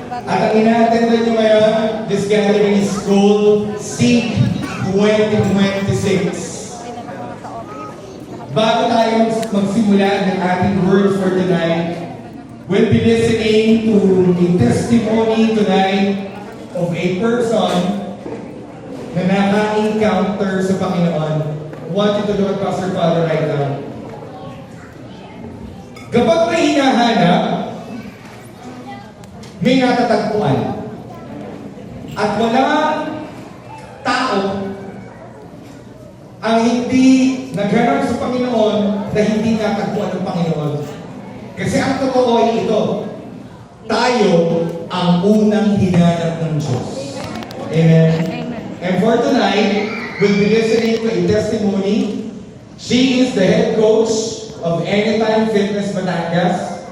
At ang ina-attendan nyo ngayon, this gathering is called SEEK 2026. Bago tayo magsimula ng ating word for tonight, we'll be listening to a testimony tonight of a person na naka-encounter sa Panginoon. I want you to look at Pastor Father right now. Kapag may hinahanap, may natatagpuan. At walang tao ang hindi naghanap sa Panginoon na hindi natagpuan ng Panginoon. Kasi ang totoo ay ito, tayo ang unang hinanap ng Diyos. Amen? And for tonight, we'll be listening to a testimony. She is the head coach of Anytime Fitness Batangas,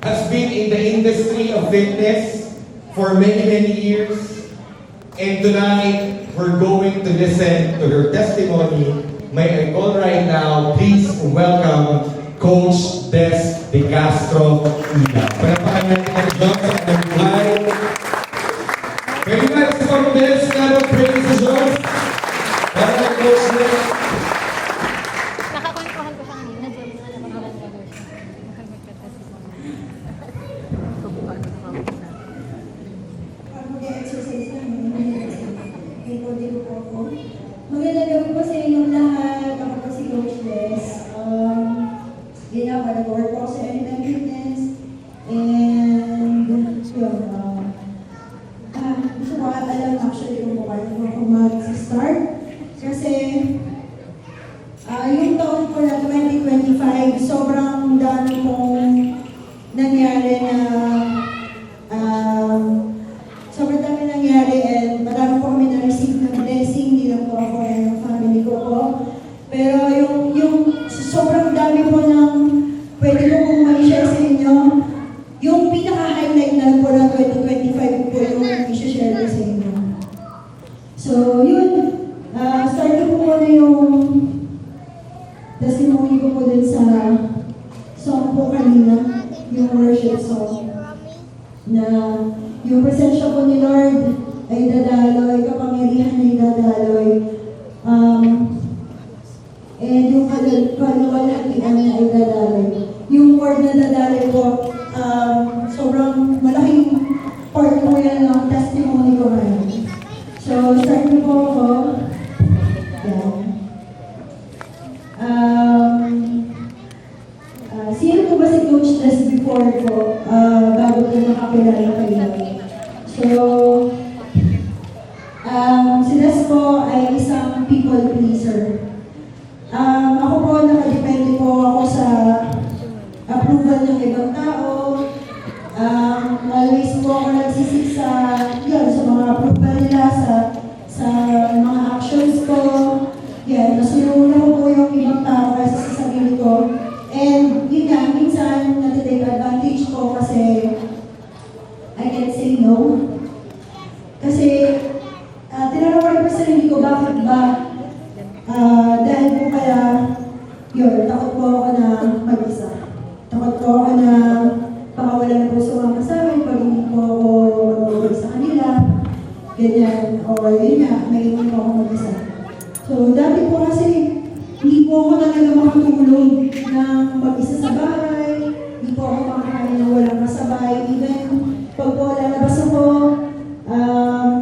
has been in the industry of fitness for many, many years. And tonight, we're going to listen to her testimony. May I call right now, please welcome Coach Des De Castro Ida. Panapakan natin ang Diyos sa kanyang buhay. Very much for this kind of praise to Diyos. Para kay Coach Des. Nakakwentuhan ko siya kanina. Diyan mo na mga gagawin siya. Magandang gabi po sa inyong lahat. Ako po si Coach Des. Nag-work po sa Anytime Fitness. And, yun, gusto ko alam actually kung paano ako mag-start. Kasi, yung taon ko na 2025, sobrang dami pong nangyari na sobrang dami nangyari and marami po kami na-receive ng blessing, hindi lang po ako and ang family ko po. Pero yung sobrang dami po ng pwede ko pong ma-share sa inyo, yung pinaka-highlight na po ng 2025 po yung i-share ko sa inyo. So, yun. Start ko po muna yung testimony ko po din sa song po kanina, yung worship song, na yung presensya po ni Lord ay dadaloy, kapangyarihan ay dadaloy, and yung kaluwalhatian ay dadaloy. Yung word na dadaloy po, sobrang malaking part po yan ng testimony ko ngayon. So, start ko po ako. Yan. Sino po ba si Coach Des before po, bago ko makakilala kayo? So, si Des po ay isang people pleaser. Ako po, nakadepende po ako sa approval ng ibang tao. Always po ako nagsisik sa mga approval nila, sa mga actions ko. Yan, mas inuuna ko po yung ibang tao kaysa sa sarili ko. And yun nga, minsan natitake advantage ko kasi I can't say no. Kasi tinanong ko rin sa sarili ko, bakit ba? Dahil po kaya, yun, takot po ako na mag-isa. Takot po ako na baka wala na po sumama sa amin pag hindi po ako mag-uwi sa kanila. Ganyan, o yun nga, naging po ako mag-isa. So, dati po kasi, hindi po ako talaga makatulog ng mag-isa sa bahay. Hindi po ako makakain ng walang kasabay. Even pag po lalabas ako,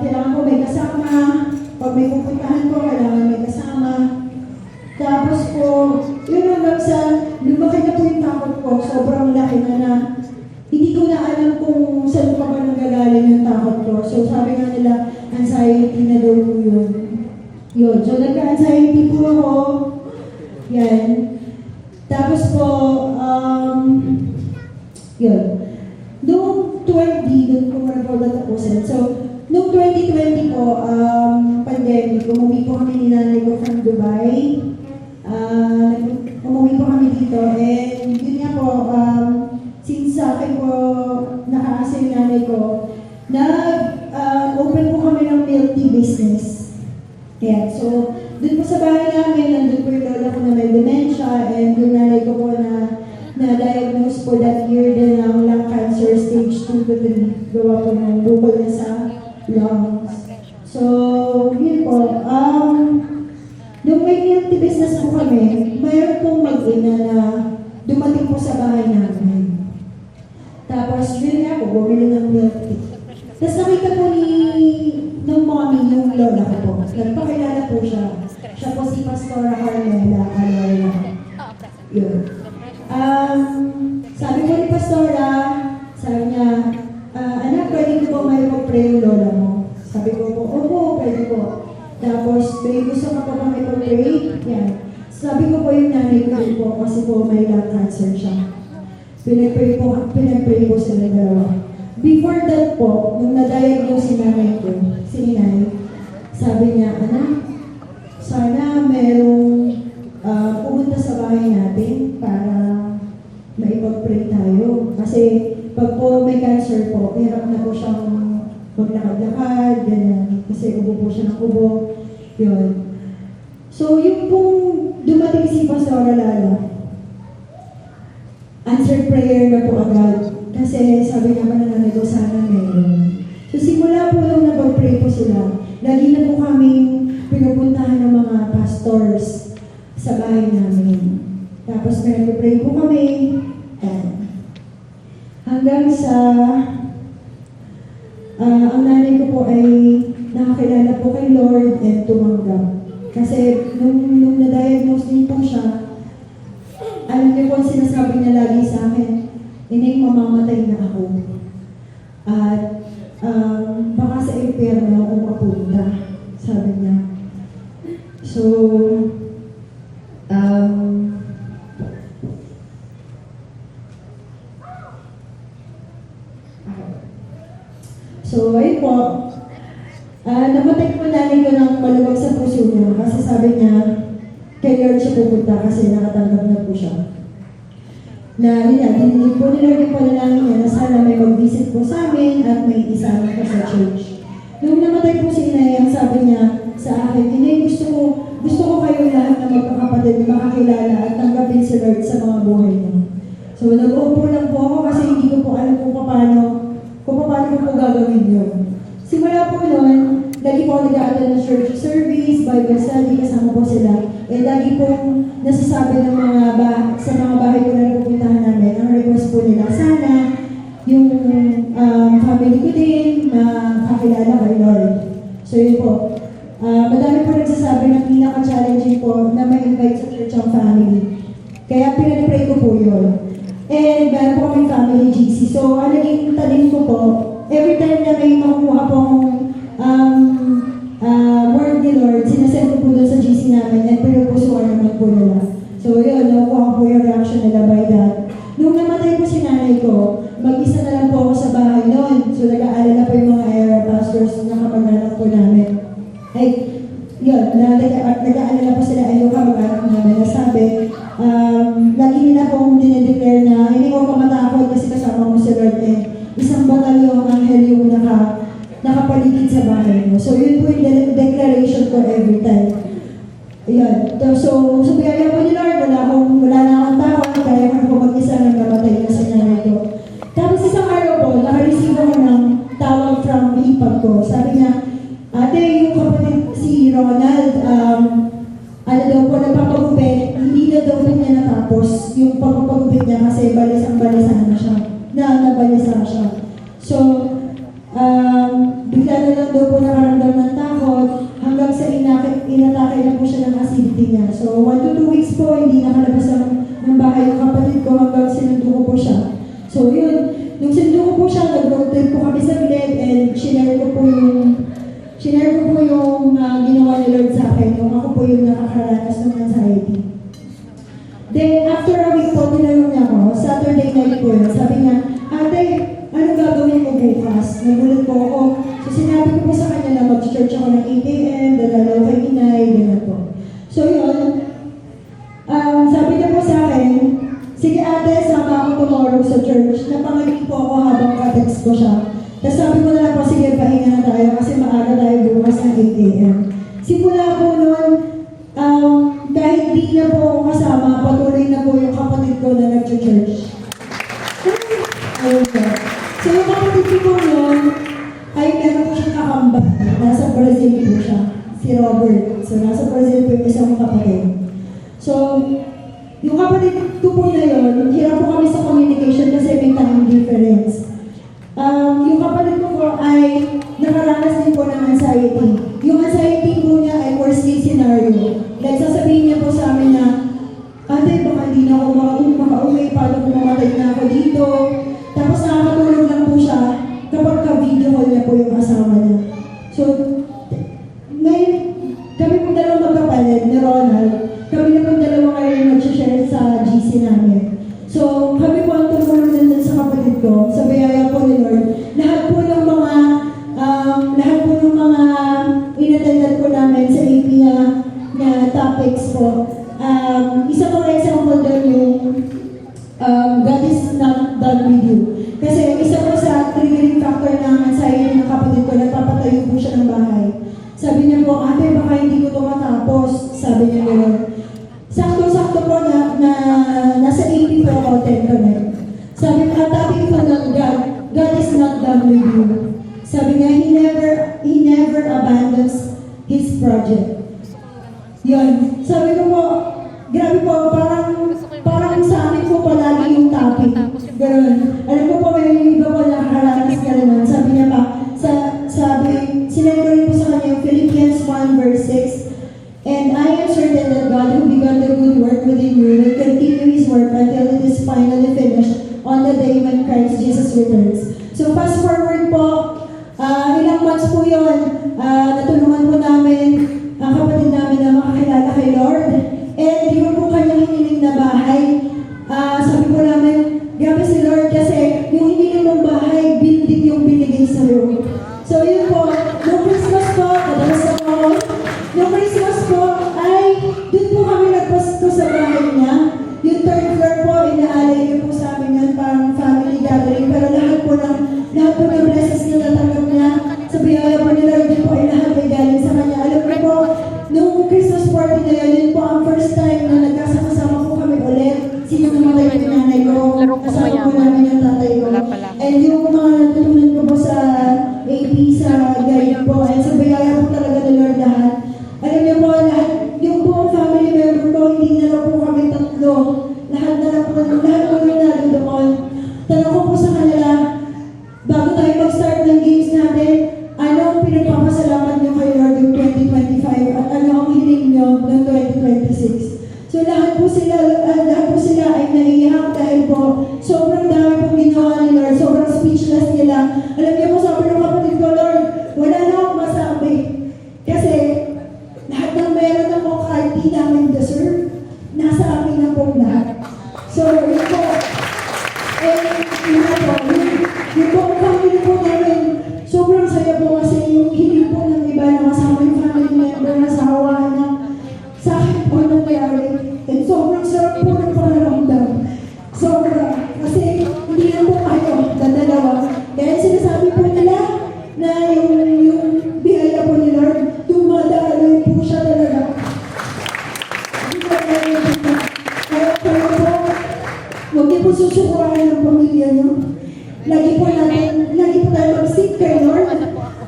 kailangan ko may kasama. Pag may pupuntahan ko, kailangan may kasama. Tapos po, yun hanggang sa lumaki na po yung takot ko. Sobrang laki na hindi ko na alam kung saan pa ba nanggagaling yung takot ko. So sabi nga nila, anxiety na daw po yun. Yun. So nagka-anxiety po ako. Yan. Tapos po, yun. Noong 20, doon ko muna po natapusin. So, noong 2020 po, pandemic, umuwi po kami ni nanay ko from Dubai. Umuwi po kami dito. And yun nga po, since sa akin po nakaasa yung nanay ko, open po kami ng milk tea business. Yeah, so, doon po sa bahay namin, nandun po yung lola ko na may dementia, and yung nanay ko po na na-diagnose po that year din ng lung cancer stage 2 to 3. Gawa gawa po ng bukol niya sa lungs. So, yun po. Nung may community business po kami, mayroon pong mag-ina na dumating po sa bahay namin. Tapos, yun nga po, bumili ng milk tea. Tapos nakita po nung mommy, yung lola ko po. Nagpakilala po siya. Siya po si Pastora Carmela Aloya. Yun. Sabi ko ni Pastora, sabi niya, anak, pwede ko po may mag-pray yung lola mo. Sabi ko po, opo, pwede po. Tapos, may gusto ka po may mag-pray? Yan. Sabi ko po yung nanay ko po, kasi po may lung cancer siya. Pinag-pray po sila dalawa. Before that po, nung na-diagnose si nanay ko, si Ninay, sabi niya, anak, sana merong pumunta sa bahay natin para maipag-pray tayo. Kasi pag po may cancer po, hirap na po siyang maglakad-lakad, ganyan. Kasi ubo po siya ng ubo. Yun. So, yung pong dumating si Pastora Lala, answered prayer na po agad. Kasi sabi naman na nanay ko, sana meron. So, simula po nung nag-pray po sila, lagi na po kaming pinupuntahan ng mga pastors sa bahay namin. Tapos, nag-pray po kami. Hanggang sa ang nanay ko po ay nakakilala po kay Lord and tumanggap. Kasi nung na-diagnose din po siya, alam niyo po ang sinasabi niya lagi sa akin, Ining, mamamatay na ako. At baka sa impyerno ako mapunta, sabi niya. So, ayun po. Namatay po nanay ko ng maluwag sa puso niya kasi sabi niya, kay Lord siya pupunta kasi nakatanggap na po siya. Na dinilig po ni Lord yung panalangin niya na sana may mag-visit po sa amin at may isama po sa church. Nung namatay po si Inay, ang sabi niya sa akin, Inay, gusto ko kayo lahat na magkakapatid makakilala at tanggapin si Lord sa mga buhay niyo. So nag-uupo lang po ako kasi hindi ko po alam kung paano ko po gagawin yun. Simula po noon, lagi po ako nag-aatal ng church service, Bible study, kasama po sila. Lagi pong nasasabi ng sa mga bahay ko na napupuntahan namin, ang request po nila, sana yung family ko din na kakilala kay Lord. So yun po. Madami po nagsasabi na pinaka-challenging po na ma-invite sa church ang family. Kaya pinag-pray ko po yun. And meron po kaming family GC. So ang naging talim ko po, every time na may makukuha pong word ni Lord, sinasend ko po doon sa GC namin and pinupusuan naman po nila. So yun, nakuha po yung reaction nila by that. Nung namatay po si nanay ko, mag-isa na lang po ako sa bahay noon. So nag-aalala po yung mga area pastors na kamag-anak po namin. Ay, yun, nag-aalala po sila ay yung kamag-anak namin na sabi, lagi nila pong dinedeclare na hindi ko ka matakot kasi kasama mo si Lord eh. Isang batalyong anghel yung nakapaligid sa bahay mo. So yun po yung declaration ko every time. Ayan. So biyaya po ni Lord, wala na akong tawag, kaya ko po mag-isa nang namatay na sa nanay ko. Tapos isang araw po, naka-receive ako ng tawag from hipag ko. Sabi niya, ate, yung kapatid si Ronald, daw po, nagpapagupit, hindi na daw po niya natapos yung pagpapagupit niya kasi balisang-balisan na siya. Nabalisa siya. So, bigla na lang daw po nakaramdam ng takot hanggang sa inatake na po siya ng acidity niya. So, 1 to 2 weeks po, hindi nakalabas ng bahay yung kapatid ko hanggang sinundo ko po siya. So, yun. Nung sinundo ko po siya, nag-road trip po kami sa gilid and shinare ko po yung ginawa ni Lord sa akin nung ako po yung nakakaranas ng anxiety. Then, after a week po, tinanong niya ako, Saturday night po yun, sabi niya, ate, ano gagawin mo bukas? Nagulat po ako. So, sinabi ko po sa kanya na mag-church ako ng 8 a.m., dadalaw kay Inay, gano'n po. So, yun, sabi niya po sa akin, sige ate, sama ako tomorrow sa church. Napangalit po ako habang ka-text ko siya. Tapos sabi ko na lang po, sige, pahinga na tayo kasi maaga tayo bukas ng 8 a.m. Simula po noon, kahit di na po ako kasama, patuloy na po yung kapatid ko na nag-church. Ayun po. So yung kapatid ko po noon, si Robert. So, nasa Brazil po yung isang kapatid. So, yung kapatid ko po na yun, hirap po kami sa communication kasi may time difference. Yung kapatid ko po ay nakaranas din po ng anxiety. Yung anxiety po niya ay worst case scenario. Like, sasabihin niya po sa amin na, ate, baka hindi na ako makauwi, paano kung mamatay na ako dito. Tapos nakakatulog lang po siya kapag ka-video call niya po yung asawa niya. So, ngayon, kami pong dalawang magkapalit ni Ronald, kami na pong dalawa ngayon nag-share sa GC namin. So, kami po ang tumulong din sa kapatid ko, sa biyaya po ni Lord. Lahat po ng mga inattendan po namin sa AP na topics po. Isa po na example doon yung God is not done with you. Kasi isa po sa triggering factor ng anxiety ng kapatid ko, nagpapatayo po siya ng bahay. Sabi niya po, ate, baka hindi ko ito matapos. Sabi niya gano'n. Sakto-sakto po na nasa 80 po ako, 10 connect. Sabi niya, topic po ng God, God is not done with you. Sabi niya, He never abandons His project. Yun. Sabi ko po, grabe po, parang sa amin po palagi yung topic. Ganun. Alam ko po, may iba po nakakaranas ka naman. Sabi niya pa, sinend ko rin po sa kanya yung Philippians 1 verse 6. And I am certain that God who began the good work within you will continue His work until it is finally finished on the day when Christ Jesus returns. So fast forward po, ilang months po yun, natulungan po namin ang kapatid namin na makakilala kay Lord. And yun po kanyang hiniling na bahay. Sabi po namin, grabe si Lord kasi yung hiniling ng bahay, building yung binigay sa iyo. So yun po, noong Christmas po, kadalas ako, noong Christmas po, ay dun po kami nagpasko sa bahay niya. Yung third floor po, inaalay niyo po sa amin yun, parang family gathering. Pero lahat po ng blessings na natanggap niya, sa biyaya po ni Lord, yun po ay lahat ay galing sa kanya. Alam mo po, noong Christmas party na yun po ang first time na nagkasama po kami ulit. Sino namatay yung nanay ko, kasama po namin yung tatay ko. And yung mga natutunan ko po sa AP, sa guide po, and sa biyaya po talaga ni Lord lahat. Alam niyo po, lahat, yung buong family member ko, hindi na lang po kami tatlo. Lahat po yung naroon. Tanong ko po sa kanila, bago tayo mag-start ng games natin, ano ang pinagpapasalamat niyo kay Lord yung 2025 at ano ang hiling niyo ng 2026? So lahat po sila ay naiiyak dahil po sobrang dami pong ginawa ni Lord, sobrang speechless nila. Alam niyo po, sabi ng kapatid ko, Lord, wala na akong masabi. Kasi lahat ng meron ako kahit di namin deserve, nasa akin na po lahat. So yun po, yun po ang family po namin. Sobrang saya po kasi yung hiling po ng iba na kasama yung family member na sa hawaan na sa akin po nangyari. And sobrang sarap po ng panaramdam. Sobrang. Kasi hindi na po kayo dadalawa. Kaya sinasabi po nila na yung biyaya po ni Lord, dumadaloy po siya talaga. Kaya po, huwag niyo po susukuran ng pamilya niyo. Lagi po tayo mag-seek kay Lord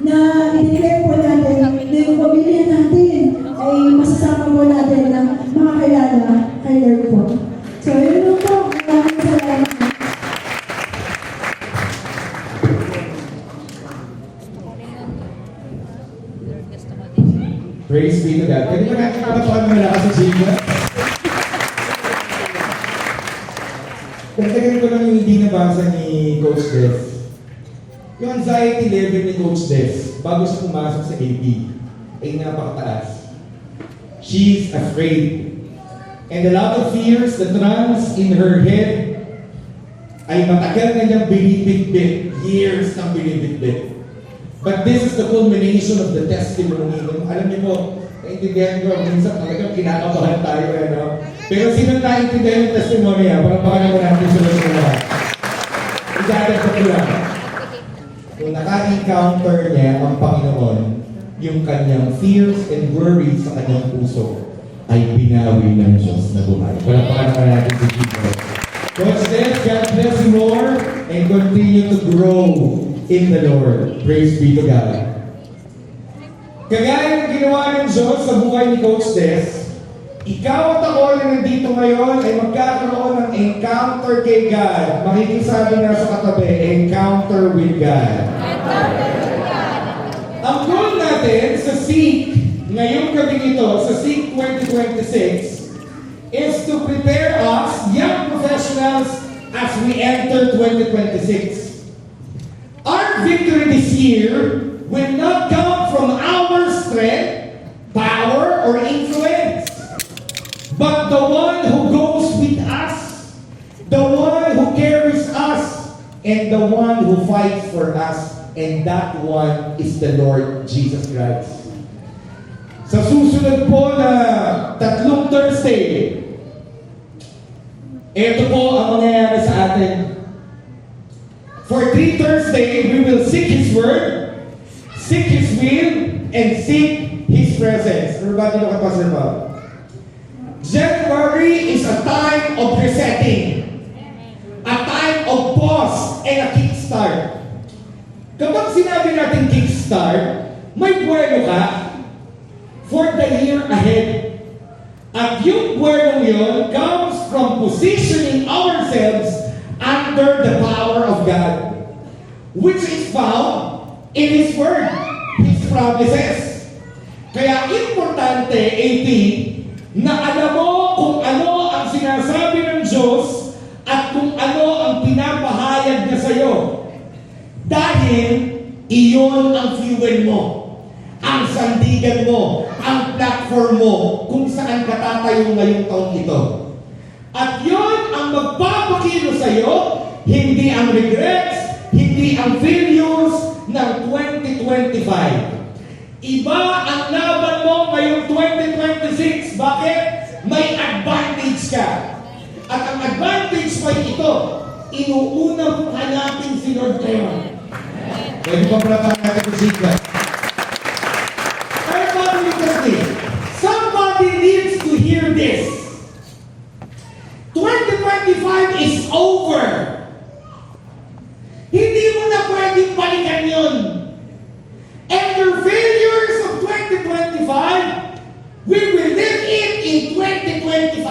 na i-declare po natin na yung pamilya natin ay masasama po natin na makakilala kay Lord po. So, yun lang po. Maraming salamat. Praise be to God. Pwede ba natin patapakan mo na kasi Jesus? Dagdagan ko lang yung hindi nabasa ni Coach Def. Yung anxiety level ni Coach Def bago siya pumasok sa AP ay napakataas. She's afraid. And a lot of fears that runs in her head ay matagal na niyang binibitbit. Years nang binibitbit. But this is the culmination of the testimony. Alam niyo po, naintindihan ko, minsan talagang kinakabahan tayo. Pero sino naintindihan yung testimony? Pagpapakan mo natin sa mga. Idadagdag ko lang. Kung naka-encounter niya ang Panginoon, yung kanyang fears and worries sa kanyang puso ay binawi ng Diyos na buhay. Pagpapakan naman natin si Jesus. Coach Def, God bless you more and continue to grow in the Lord. Praise be to God. Kagaya ng ginawa ng Diyos sa buhay ni Coach Des, ikaw at ako na nandito ngayon ay magkakaroon ng encounter kay God. Makikisabi na sa katabi, encounter with God. Ang goal natin sa SEEK, ngayong gabi ito, sa SEEK 2026, is to prepare us, young professionals, as we enter 2026. Our victory this year will not come from our strength, power, or influence, but the one who goes with us, the one who carries us, and the one who fights for us, and that one is the Lord Jesus Christ. Sa susunod po na 3 Thursday, ito po ang mangyayari sa atin. For 3 Thursday, we will seek His Word, seek His will, and seek His presence. Everybody look at Pastor Bob. January is a time of resetting, a time of pause, and a kickstart. Kapag sinabi natin kickstart, may buwelo ka for the year ahead. At yung buwelong yun comes from positioning ourselves under the power of God, which is found in His Word, His promises. Kaya importante, AP, na alam mo kung ano ang sinasabi ng Diyos at kung ano ang pinapahayag niya sa iyo. Dahil iyon ang fuel mo, ang sandigan mo, ang platform mo kung saan ka tatayo ngayong taong ito. At yun ang magpapakilo sa iyo, hindi ang regrets, hindi ang failures ng 2025. Iba ang laban mo ngayong 2026. Bakit? May advantage ka. At ang advantage mo ay ito. Inuuna mong hanapin si Lord ngayon. Pwede pa pala natin si God. Everybody look at this. Somebody needs to hear this. 2025 is over. Hindi mo na pwedeng balikan yun. And your failures of 2025, we will live it in 2025.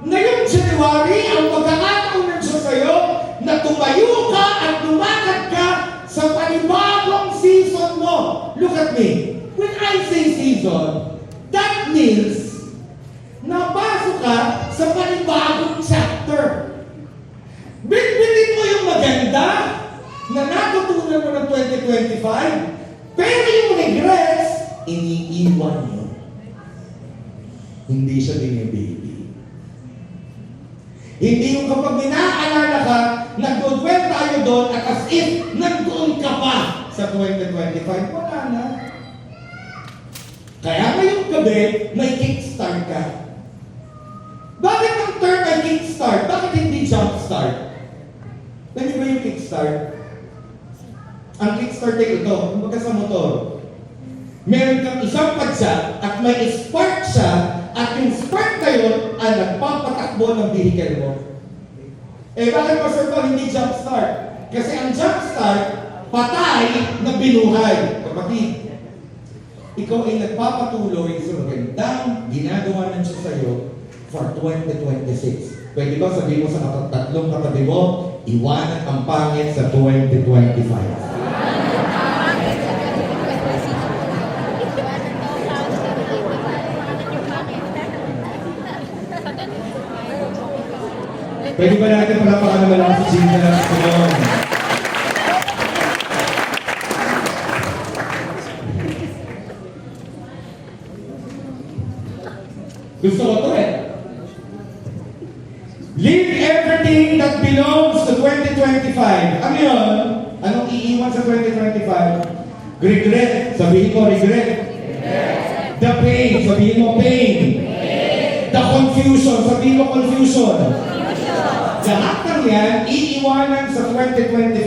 Ngayong January, ang pagkakataon ng Diyos sa'yo na tumayo ka at lumakad ka sa panibagong season mo. Look at me. When I say season, that means napasok ka sa panibagong chapter. Bitbitin mo yung maganda na natutunan mo ng 2025, pero yung regrets, iniiwan mo. Hindi siya binibaby. Hindi yung kapag minaalala ka, nag-dwell tayo doon at as if nagdoon ka pa sa 2025, wala na. Kaya ngayong gabi, may kickstart ka. Bakit ang term ay kickstart? Bakit hindi jumpstart? Pwede ba yung kickstart? Ang kickstart ay ito, kumbaga sa motor. Meron kang isang padsa at may spark siya at yung spark na yun ay nagpapatakbo ng vehicle mo. Eh bakit pa sir pa hindi jumpstart? Kasi ang jumpstart, patay na binuhay. Kapatid, ikaw ay nagpapatuloy sa magandang ginagawa ng Diyos sa'yo for 2026. Pwede ba sabihin mo sa tatlong katabi mo, iwanan ang pangit sa 2025. Pwede ba natin palapakan naman ang si Jesus? Gusto ko to eh. Leave everything that belongs to 2025. Ano yun? Anong iiwan sa 2025? Regret. Sabihin mo, regret. The pain. Sabihin mo, pain. The confusion. Sabihin mo, confusion. Lahat ng yan, iiwanan sa 2025.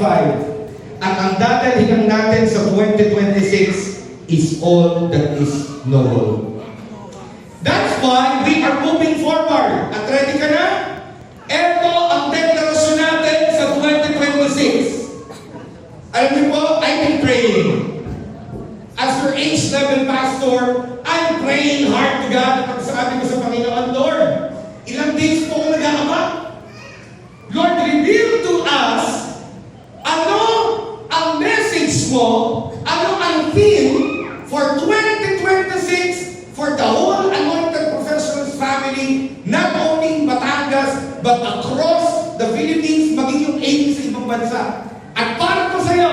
At ang dadalhin natin sa 2026 is all that is known. That's why we are moving forward. At ready ka na? Ito ang deklarasyon natin sa 2026. Alam niyo po, I've been praying. As your age-level pastor, I'm praying hard to God. Pagsasabi ko sa Panginoon, Lord, ilang days po ako nag-aama. Lord, reveal to us ano ang message mo, ano ang theme for 2026 for the whole Anointed Professionals family, not only in Batangas, but across the Philippines, maging yung AD sa ibang bansa. At para po sa'yo,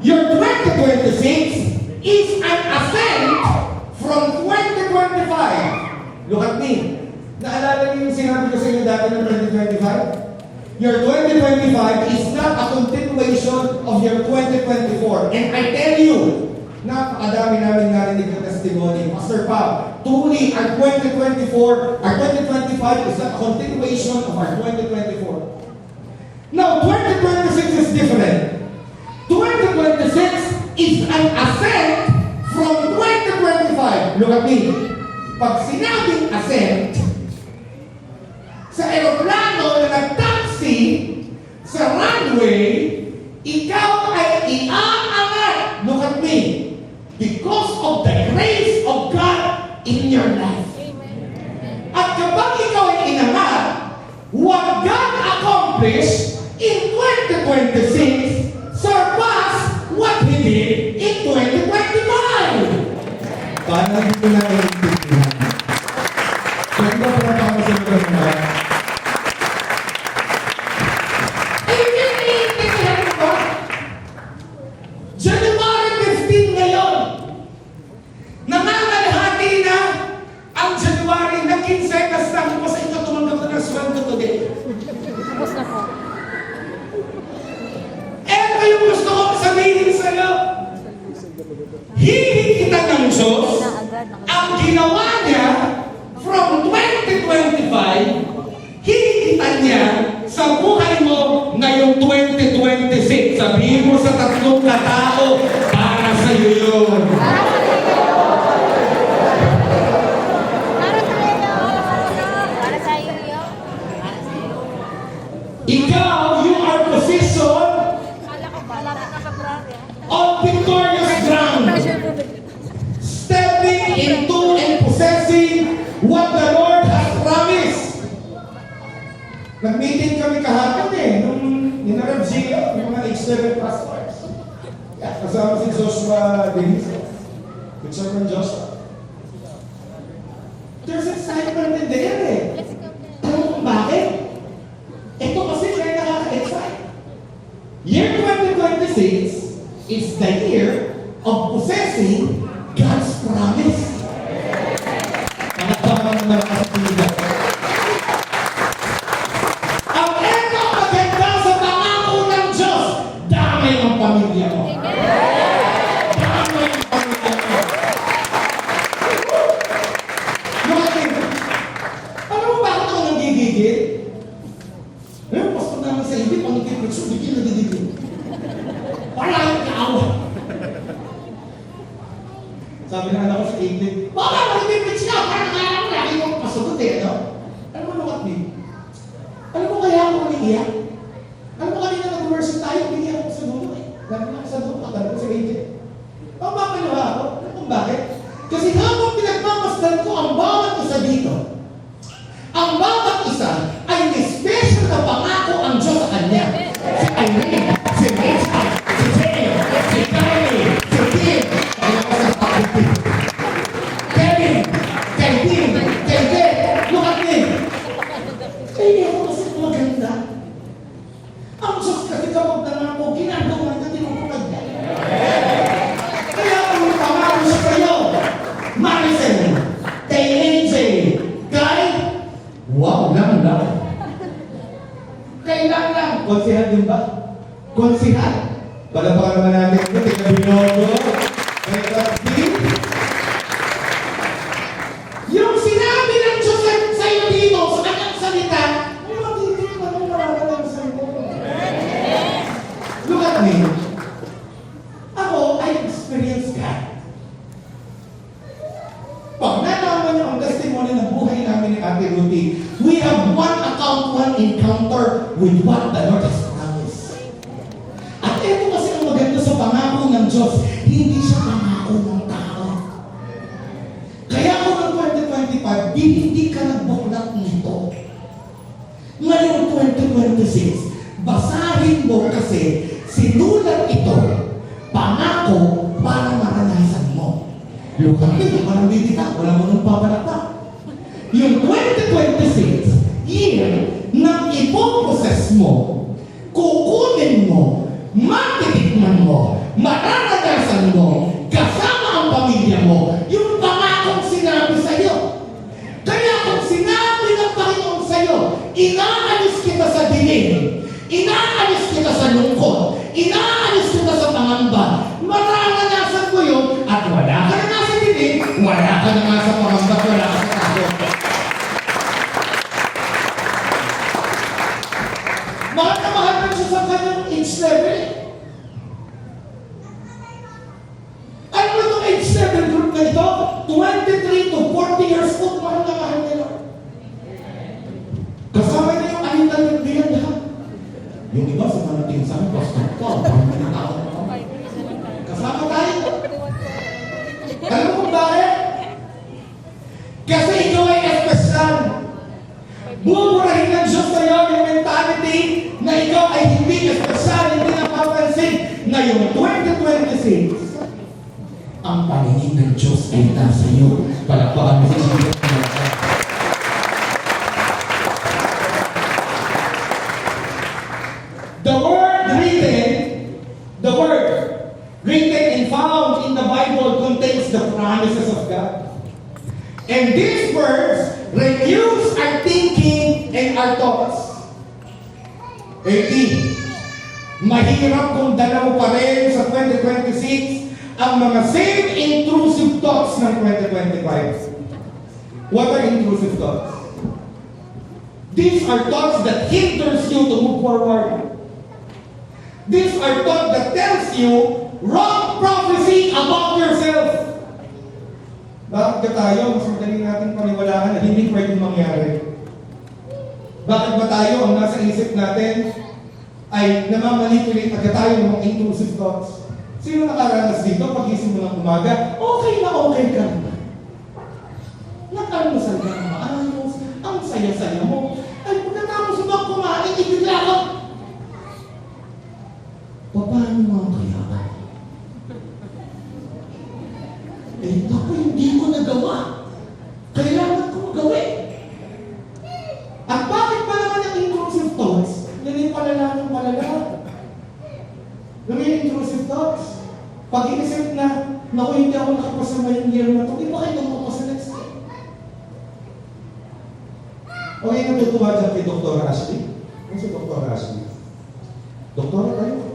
your 2026 is an ascent from 2025. Look at me. Naalala niyo yung sinabi ko sa inyo dati ng 2025? Your 2025 is not a continuation of your 2024. And I tell you, napakadami namin narinig ng testimony. Pastor Pab, truly, our 2024, our 2025 is not a continuation of our 2024. Now, 2026 is different. 2026 is an ascent from 2025. Look at me. Pag sinabing ascent, sa aeroplano na nag-taxi sa runway, ikaw ay iaangat. Look at me. Because of the grace of God in your life. At kapag ikaw ay inangat, what God accomplished in 2026 surpass what He did in 2025. Paano dito na iintindihan? Kung ba pinapakasalukan mo ba? Ay, iintindihan mo ba? January 15 ngayon, nangangalahati na ang January na 15 kasi namin po sa inyo tumanggap na ng sweldo today. Tapos na po. Ito yung gusto kong sabihin sa'yo. Hihigitan ng Diyos ang ginawa niya from 2025, hihigitan niya sa buhay mo ngayong 2026. Sabihin mo sa tatlong katao, para sa'yo yun. Para sa iyo yun. Ikaw, you are positioned Kala ko ba? Lapit na February. on victorious ground. Stepping into and possessing what the Lord has promised. Nag-meeting kami kahapon nung Ninarab Gio, yung mga H7 pastors. Kasama si Joshua Denise, with Chairman Joshua. There's excitement in there eh. Let's go. Alam mo kung bakit? Ito kasi kaya nakaka-excite. Year 2026 is the year of possessing God's promise. Mga parang nakakasila. Ang ito maganda sa pangako ng Diyos, dami ang pamilya mo. Dami ang pamilya mo. Bakit? Alam mo bakit ako nagigigil? Pastor naman sa ibig, pang ikipritso, bigyan nagigigil. Wala yung kaawa. Sabi ng anak ko sa English, baka mag-image ka, parang nakala ko lagi mong pasugot eh, no? Alam mo, look at me. Alam mo kaya ako umiiyak? Alam mo kanina nag-worship tayo, umiiyak ako sa dulo eh. Lagi na ako sa dulo, akala ko sa English. Pagpapalawa ako, alam mo bakit? Kasi habang pinagmamasdan ko ang bawat isa dito, ang bawat isa ay may special na pangako ang Diyos sa kanya. Si Irene, si Rachel, si Jane, si Kylie, si Tim, ay ako sa kapatid. Kevin, kay Tim, kay Jen, look at me. Kaya ako kasi maganda. Ang Diyos kasi kapag nangako, ginagawa na tinutupad niya. Kaya kung pangako siya kayo, Maricel, kay AJ, kay, wow, lang. Kailan lang. Konsihan din ba? Konsihan. Palapakan naman natin ito. Tika Binogo. Kay Kapti. Yung sinabi ng Diyos sa iyo dito, sa kanyang salita, may matitig pa nung nararamdaman sa iyo. Look at me. Ako, I experience God. Pag nalaman niyo ang testimony ng buhay namin ni Ate Ruthie, we have one account, one encounter with what the Lord has promised. At ito kasi ang maganda Diyos, hindi siya pangako ng tao. Kaya kung ng 2025, hindi ka nagbuklat nito. Ngayong 2026, basahin mo kasi sinulat ito, pangako para maranasan mo. Yung kapit, parang bibita, wala mo nang pabalata. Yung 2026, year na ipoposes mo, kukunin mo, matitikman mo, mararanasan mo, kasama ang pamilya mo, yung pangakong sinabi sa'yo. Kaya kung sinabi ng Panginoon sa'yo, inaalis kita sa dilim, inaalis kita sa lungkot, inaalis kita sa pangamba, mararanasan mo yun, at wala ka na nga sa dilim, wala ka na nga sa pangamba, wala ka sa takot. Mahal na mahal na siya sa kanyang age level. Ano ba itong age level group na ito? 23 to 40 years old, mahal na mahal nila. Kasama na yung alitan ng biyan lahat. Yung iba sa mga natin sa akin, pastor ko, parang manatawag ako. Kasama tayo. Alam mo kung bakit? Kasi ikaw ay espesyal. Bumurahin ng Diyos sa'yo yung mentality na ikaw ay hindi espesyal, hindi napapansin. Ngayong 2026, ang paningin ng Diyos ay nasa iyo. Palakpakan mo sa Diyos. The word written and found in the Bible contains the promises of God. And these words renews our thinking and our thoughts. 18. Mahirap kung dala mo pa rin sa 2026 ang mga same intrusive thoughts ng 2025. What are intrusive thoughts? These are thoughts that hinders you to move forward. These are thoughts that tells you wrong prophecy about yourself. Bakit ka tayo? Mas madali natin paniwalaan na hindi pwedeng mangyari. Bakit ba tayo ang nasa isip natin ay namamanipulate agad tayo ng mga intrusive thoughts? Sino nakaranas dito pag-isip mo ng umaga? Okay na okay ka. Nag-almusal ka ng maayos, ang saya-saya mo. Ay, pagkatapos mo kumain, ibigla ka. Paano mga kaya? Eh, naku, hindi ko nagawa. Kailangan ko gawin. At bakit pa naman ang intrusive thoughts? Yan yung palala ng palala. Yung intrusive thoughts. Pag inisip na, naku, hindi ako nakapasa ngayong year na ito, di ba kayo nakapasa next year? Okay, natutuwa dyan kay Dr. Ashley. Ano si Dr. Ashley? Doktora kayo.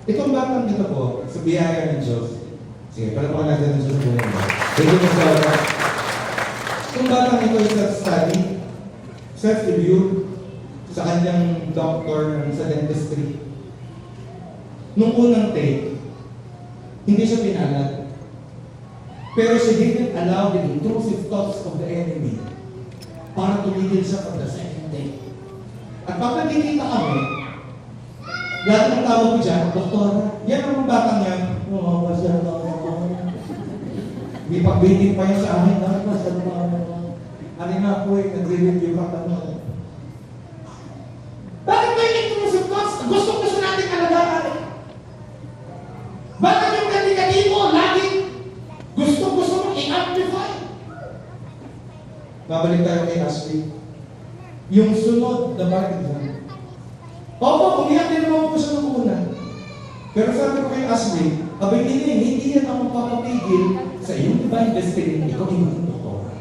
Itong batang ito po, sa biyaya ng Diyos. Sige, palapakan natin ng Diyos po naman. Ito po sa itong batang ito ay sa study, self-review, sa kanyang doctor sa dentistry. Nung unang take, hindi siya pinalat. Pero she didn't allow the intrusive thoughts of the enemy para tumigil siya from the second take. At pag nagkikita kami, lahat ng tawag ko dyan, doktora, yan ang batang yan. Oo, masyado ako. May pag-biting pa yan sa amin, masyado ako. Ano nga po eh, nag-review ka tanong. Bakit ba yung intrusive thoughts? Gusto natin alagaan eh. Bakit yung negatibo laging gusto mong i-amplify? Babalik tayo kay Ashley. Yung sunod na bakit dyan. Opo, umiyak din naman po siya ng una. Pero sabi ko kay Ashley, abay hindi yan ang magpapapigil sa iyong divine destiny, ikaw ay maging doktora.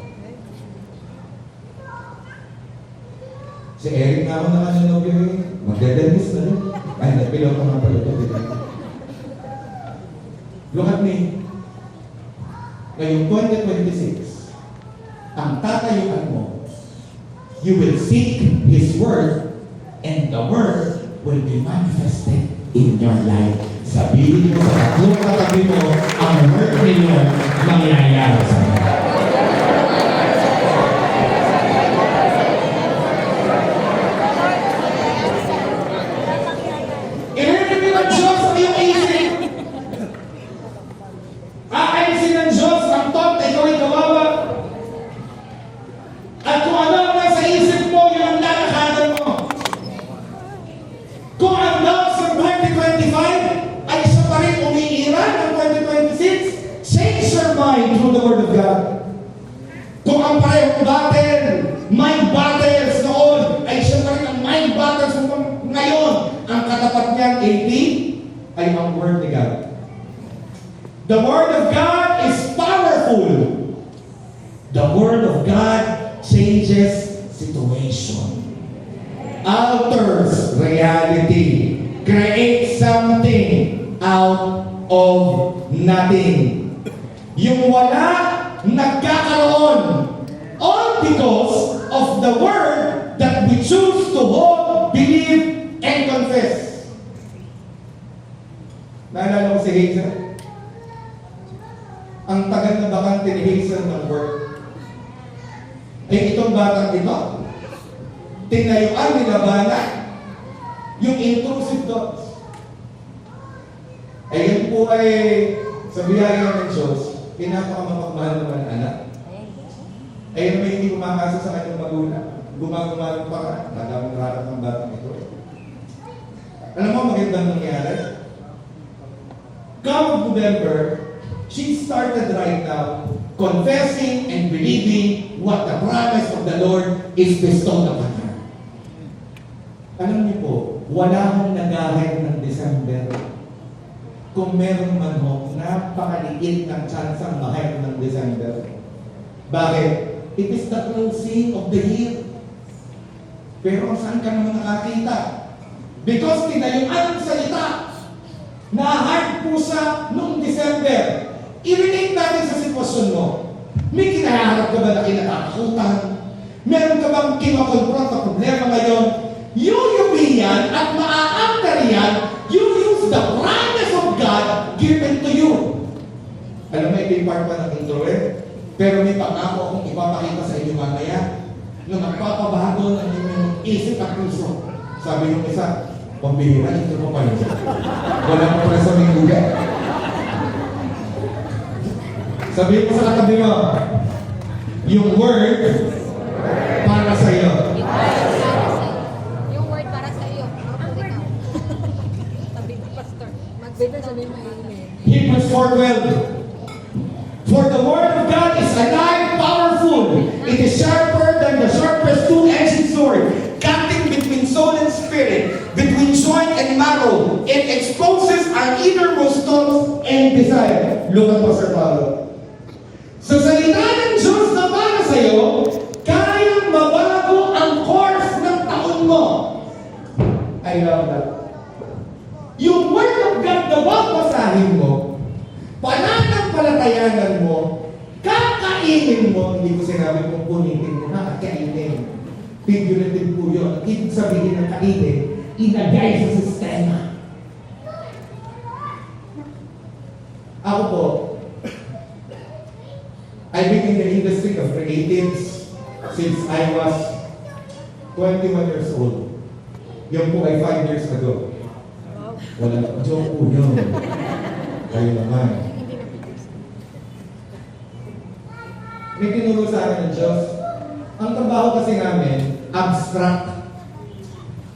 Si Eric nga ako naman yung nobyo eh. Magdedentis na rin. Ay, napilaw ko nga pala ito. Look at me. Ngayong 2026, ang tatayuan mo, you will seek His Word and the Word will be manifested in your life. Sabihin mo sa tatlong katabi mo, ang Word ninyo mangyayari sa inyo. The Word of God is powerful. The Word of God changes situation. Alters reality. Creates something out of nothing. Yung wala, nagkakaroon. All because of the Word that we choose to hold, believe, and confess. Naalala ko si Hazel? Ang tagal na bakante ni Hazel ng work. Eh itong batang ito, tinayuan, nilabanan, yung intrusive thoughts. Eh yun po ay sa biyaya ng Diyos, pinakamapagmahal naman anak. Eh yun may hindi kumakasa sa kanyang magulang. Gumagumalo pa ka, nadaming harap ng batang ito. Alam mo, magandang nangyari? Come November, she started right now confessing and believing what the promise of the Lord is bestowed upon her. Alam niyo po, wala hong nagahit ng December. Kung meron man ho, napakaliit ng tsansang mahal ng December. Bakit? It is the closing of the year. Pero saan ka naman nakakita? Because tinayuan ang salita na hard po siya noong December. I-relate natin sa sitwasyon mo. May kinaharap ka ba na kinakatakutan? Meron ka bang kinakonfront na problema ngayon? Yuyubihan at maaangkar yan, you use the promise of God given to you. Alam mo, ito yung part pa ng intro eh. Pero may pangako akong ipapakita sa inyo mamaya na magpapabago ng inyong isip at puso. Sabi yung isa, pambihira, ito mo pa yun. Wala mo pala sa may lugar. Sabihin mo sa katabi mo, yung word para sa iyo. Yung word para sa iyo. Sabi ni Pastor. Magbenta sabi mo amen. Hebrews 4:12. For the word of God is alive, powerful. It is sharper than the sharpest two-edged sword, cutting between soul and spirit, between joint and marrow. It exposes our innermost thoughts and desire. Look at Pastor Paulo. Sa salita ng Diyos na para sa iyo, kayang mabago ang course ng taon mo. I love that. Yung word of God na babasahin mo, pananampalatayanan mo, kakainin mo, hindi ko sinabi kung punitin mo, kakainin. Figurative po yun. Ibig sabihin ng kainin, ilagay sa sistema. Ako po, I've been in the industry of creatives since I was 21 years old. Yun po ay 5 years ago. Wala, joke po yun. Kayo naman. May tinuro sa akin ng Diyos. Ang trabaho kasi namin, abstract.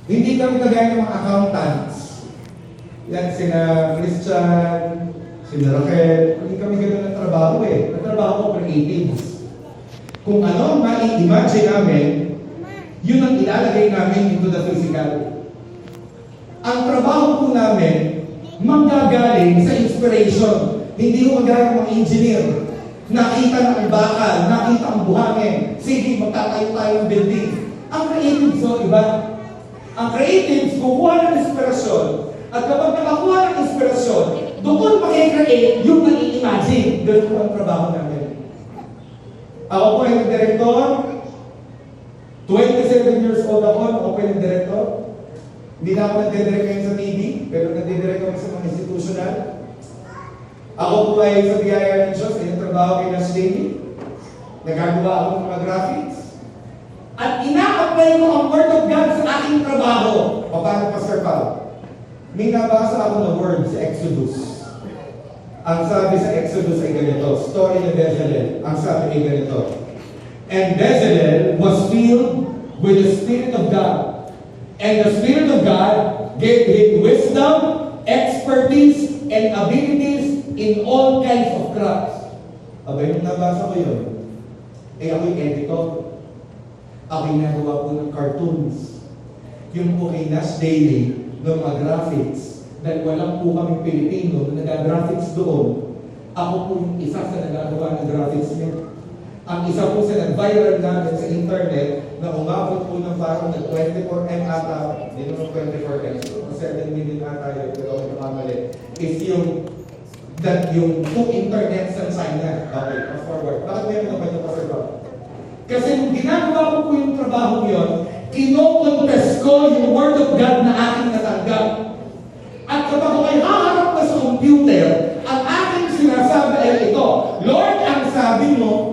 Hindi kami kagaya ng mga accountants. Yan, sina Christian, sina Raquel. Hindi kami gano'n ng trabaho eh. Ang trabaho ko, creatives. Kung ano mai-imagine namin, yun ang ilalagay namin into the physical. Ang trabaho po namin, manggagaling sa inspiration. Hindi ko magagawa ng engineer. Nakita ng bakal, nakita ang buhangin. Sige, magtatayo tayo ng building. Ang creatives, so iba. Ang creatives, kukuha ng inspirasyon. At kapag nakakuha ng inspirasyon, doon makikreate yung nai-imagine. Doon po ang trabaho namin. Ako po ay nag-director. 27 years old ako po ay nag-director. Hindi na ako nag-direct ngayon sa TV, pero nag-direct ako sa mga institutional. Ako po ay sa biyaya ng Diyos, ay trabaho kay Nash Daily. Nagagawa ako ng mga graphics. At ina-apply ko ang Word of God sa aking trabaho. Paano, Pastor Paul? May nabasa ako na word sa Exodus. Ang sabi sa Exodus ay ganito, story ni Bezalel. Ang sabi ay ganito, and Bezalel was filled with the Spirit of God. And the Spirit of God gave him wisdom, expertise, and abilities in all kinds of crafts. Abay, nung nabasa ko yun, ako'y editor. Ako'y nagawa po ng cartoons. Yung po kay Nash Daily, ng mga graphics. Dahil walang po kaming Pilipino na nag-graphics doon. Ako po yung isa sa nagagawa ng graphics niyo. Ang isa po sa nag-viral namin sa internet na umabot po ng parang ng 24M ata, hindi naman 24M, 7 million ata yun, pero ako nakamali, is yung yung two internet sa China. Okay, fast forward. Bakit meron na ba ito pa sir? Kasi nung ginagawa ko po yung trabaho yun, kinocontest ko yung Word of God na aking natanggap. At kapag ako ay haharap na sa computer, ang aking sinasabi ay ito, Lord, ang sabi mo,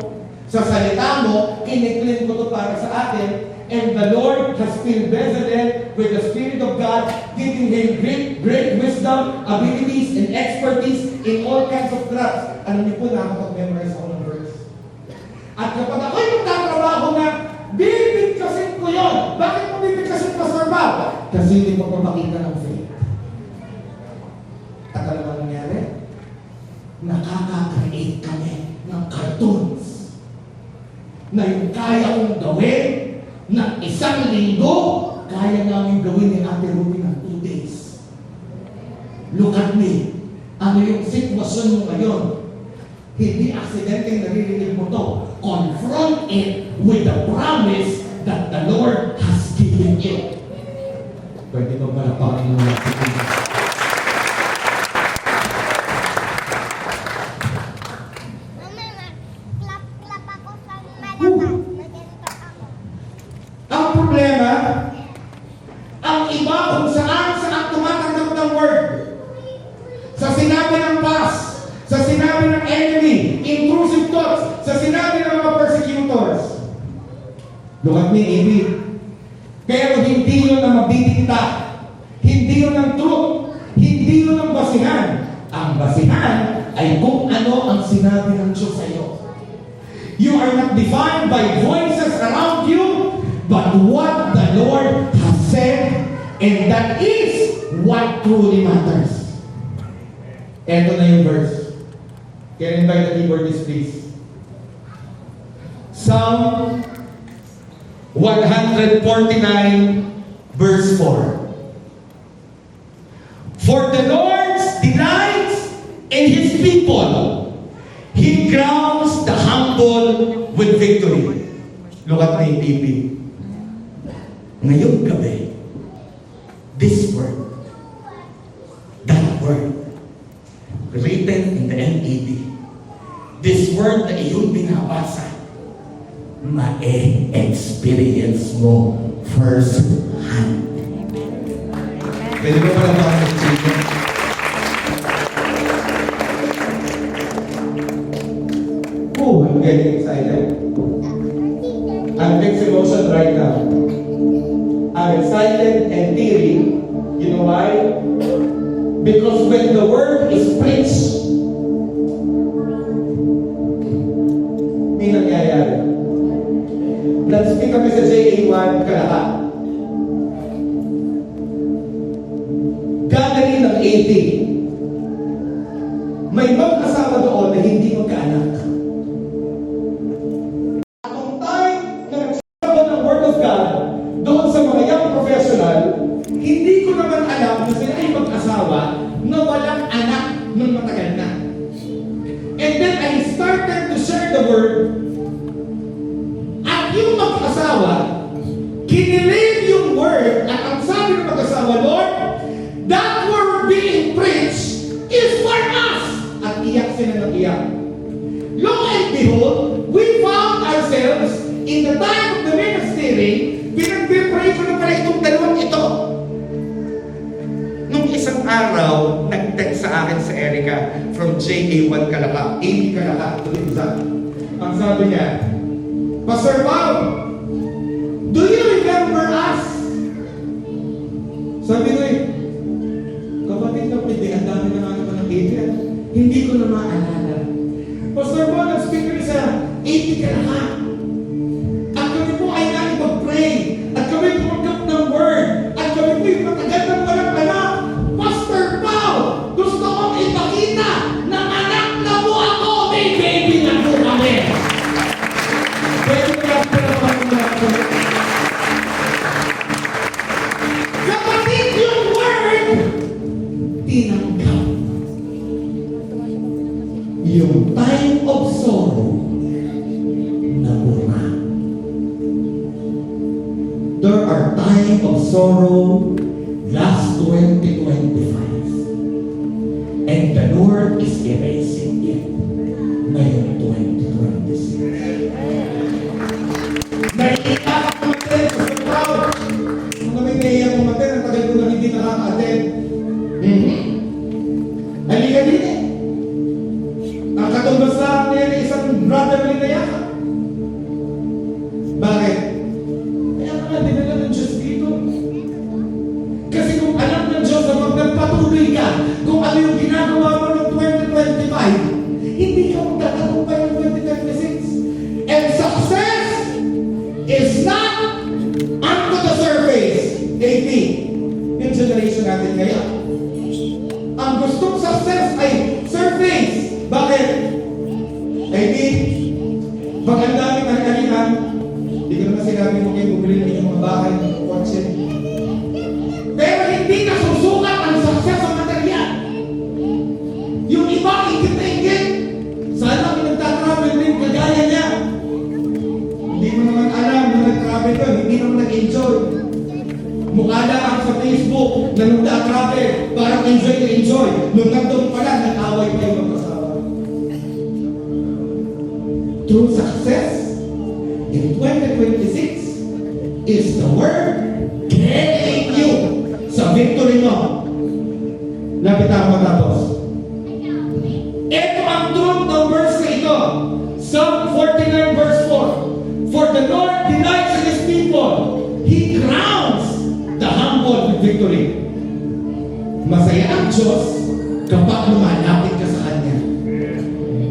sa salita mo, kiniklaim ko to para sa atin, and the Lord has filled Bezalel with the Spirit of God, giving him great wisdom, abilities, and expertise in all kinds of crafts. Alam niyo po, nakakapag-memorize ako ng verse. At kapag ako'y magtatrabaho na, bibigkasin ko yun. Bakit mo bibigkasin, Pastor Bob? Kasi hindi ko papakita ng faith. At alam mo nangyari? Nakaka-create kami ng cartoons na yung kaya kong gawin ng isang linggo, kaya namin gawin ni Ate Ruby ng 2 days. Look at me. Ano yung sitwasyon mo ngayon? Hindi aksidente naririnig mo to. Confront it with the promise that the Lord has given you. Pwede ba malapakan mo natin? Ang problema, ang iba kung saan tumatanggap ng word. Sa sinabi ng past, sa sinabi ng enemy, intrusive thoughts, sa sinabi ng mga persecutors. Look at me, Amy. Pero hindi yun ang mabibigta. Hindi yun ang truth. Hindi yun ang basihan. Ang basihan ay kung ano ang sinabi ng Diyos sa iyo. You are not defined by voices around you, but what the Lord has said, and that is what truly matters. Ito na yung verse. Can I invite the keyboardist, please? Psalm 149, verse 4. For the Lord delights in His people. He crowns the humble with victory. Look at my TV. Ngayong gabi, this word, that word, written in the NED, this word na iyong binabasa, ma-experience mo first hand. Pwede ba pala mga nagsisigyan? Oh, I'm getting excited. I'm mixed emotion right now. I'm excited and teary. You know why? Because when the word is preached, may nangyayari. Nag-speak kami sa JA1 Kalaka. Gathering ng 80. May mag-asawa doon na hindi magkaanak. Atong time na nagsasabi ng Word of God doon sa mga young professional, hindi ko naman alam na sila ay mag-asawa na walang anak nung matagal na. And then I started to share the Word. At yung mag-asawa, kinilig yung Word at ang sabi ng mag-asawa, Lord, that word being preached is for us. At iyak sila ng iyak. Lo and behold, we found ourselves in the time of the ministry, pinag-pray ko na pala itong dalawang ito. Nung isang araw, nag-text sa akin sa Erica from JA1 Kalaka, AB Kalaka, ang sabi niya, Pastor Bob, do you remember us? Sabi ko kapatid na pwede, ang dami na nga naman ng area. Hindi ko na maalala. Pastor Bob, nag-speak kami sa AB Kalaka. At kami po ay nakipag-pray. At kami tumanggap ng word. At kami po yung matagal ng walang anak. Pastor Bob, gusto kong ipakita na anak na mo ako. May baby na po kami. Pwede ko lang kapatid yung word, tinanggap. sorrow last 2025. And the Lord is erasing it ngayon 2026. Naiiyak ako matin sa crowd. Kung kami naiiyak ako matin, ang tagal ko na hindi nakaka-attend. Halika din eh. Nakatumbas lang niya isang brotherly na yakap. Bakit? Kaya nga dinala ng Diyos dito. Kasi kung alam ng Diyos na pag nagpatuloy ka, kung ano yung ginagawa mo ng 2025, hindi ka magtatagumpay ng 2026. And success is not onto the surface. AP, yung generation natin ngayon. Ang gustong success ay surface. Bakit? AP, pag ang daming kanihan, hindi ko naman sinabi mo kayo bumili ng inyong mga bahay, ng kotse. Pero hindi na susukat ang success sa material. Yung iba, ingit-ingit. Sana kung nagtatravel din, kagaya niya. Hindi mo naman alam na nag-travel doon, hindi naman nag-enjoy. Mukha lang sa Facebook na nung na-travel, parang enjoy na enjoy. Nung nagdoon pa lang, nag-away pa yung magkasama. True success in 2026 is the word getting you sa victory mo. Lapit ako matapos. Ito ang truth ng verse na ito. Psalm 49 verse 4. For the Lord delights in His people. He crowns the humble with victory. Masaya ang Diyos kapag lumalapit ka sa Kanya.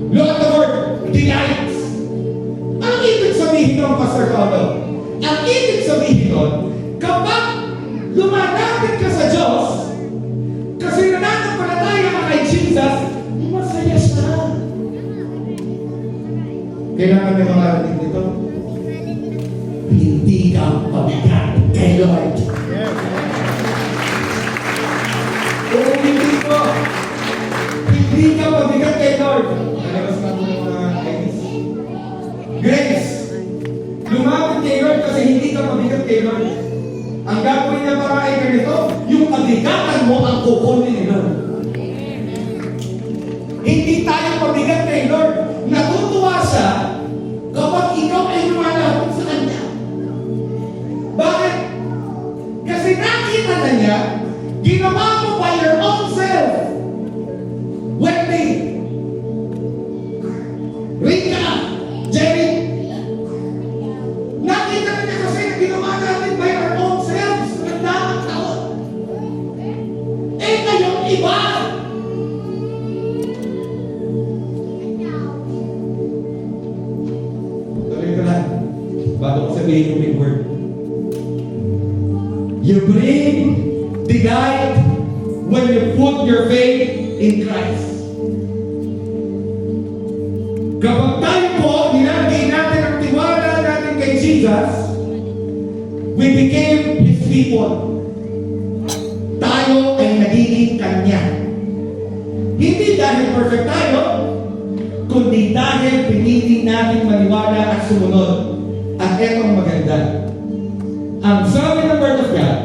Look at the word, delights. Ang ibig sabihin ng Pastor Paulo? Ang ibig sabihin nun, kapag lumalapit ka sa Diyos, kasi nananampalataya ka kay Jesus, masaya siya. Kailangan may mga rating dito. Hindi ka pabigat kay Lord. Hindi ko. Hindi ka pabigat kay Lord. Nalabas na po ng mga IDs. Grace. Lumapit kay Lord kasi hindi ka pabigat kay Lord. Ang gagawin niya para ay ganito, yung pabigatan mo ang kukunin ni Lord. Hindi tayo pabigat kay Lord. Natutuwa siya kapag ikaw ay lumalapit sa Kanya. Bakit? Kasi nakita na niya, ginawa mo by your own self. Wendy, Rita, Jerry, nakita na niya kasi na ginawa natin by our own selves. Nagdamang taon. Eh ngayon, iba. Tuloy ko lang. Bago ko sabihin yung big word. You bring delight when you put your faith in Christ. Kapag tayo po, nilagay natin ang tiwala natin kay Jesus, we became His people. Tayo ay nagiging Kanya. Hindi dahil perfect tayo, kundi dahil pinili natin maniwala at sumunod. At etong maganda. Ang sabi ng Word of God,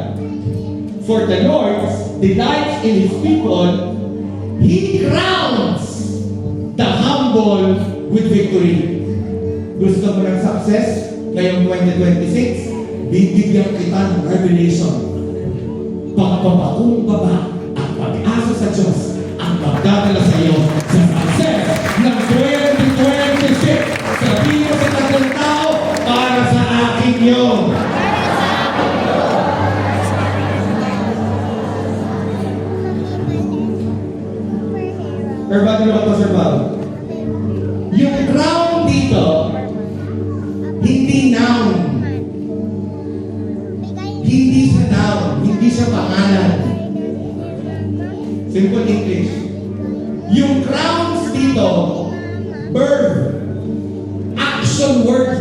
for the Lord delights in His people, He crowns the humble with victory. Gusto mo ng success ngayong 2026? Bibigyan kita ng revelation. Pagpapakumbaba at pag-asa sa Diyos ang magdadala sa iyo sa success ng 2026. Sabihin mo sa tatlong tao, para sa akin yun. Or bago na ba, Sir Bob? Yung crown dito, hindi noun. Hindi siya noun. Hindi siya pangalan. Simple English. Yung crowns dito, verb, action word.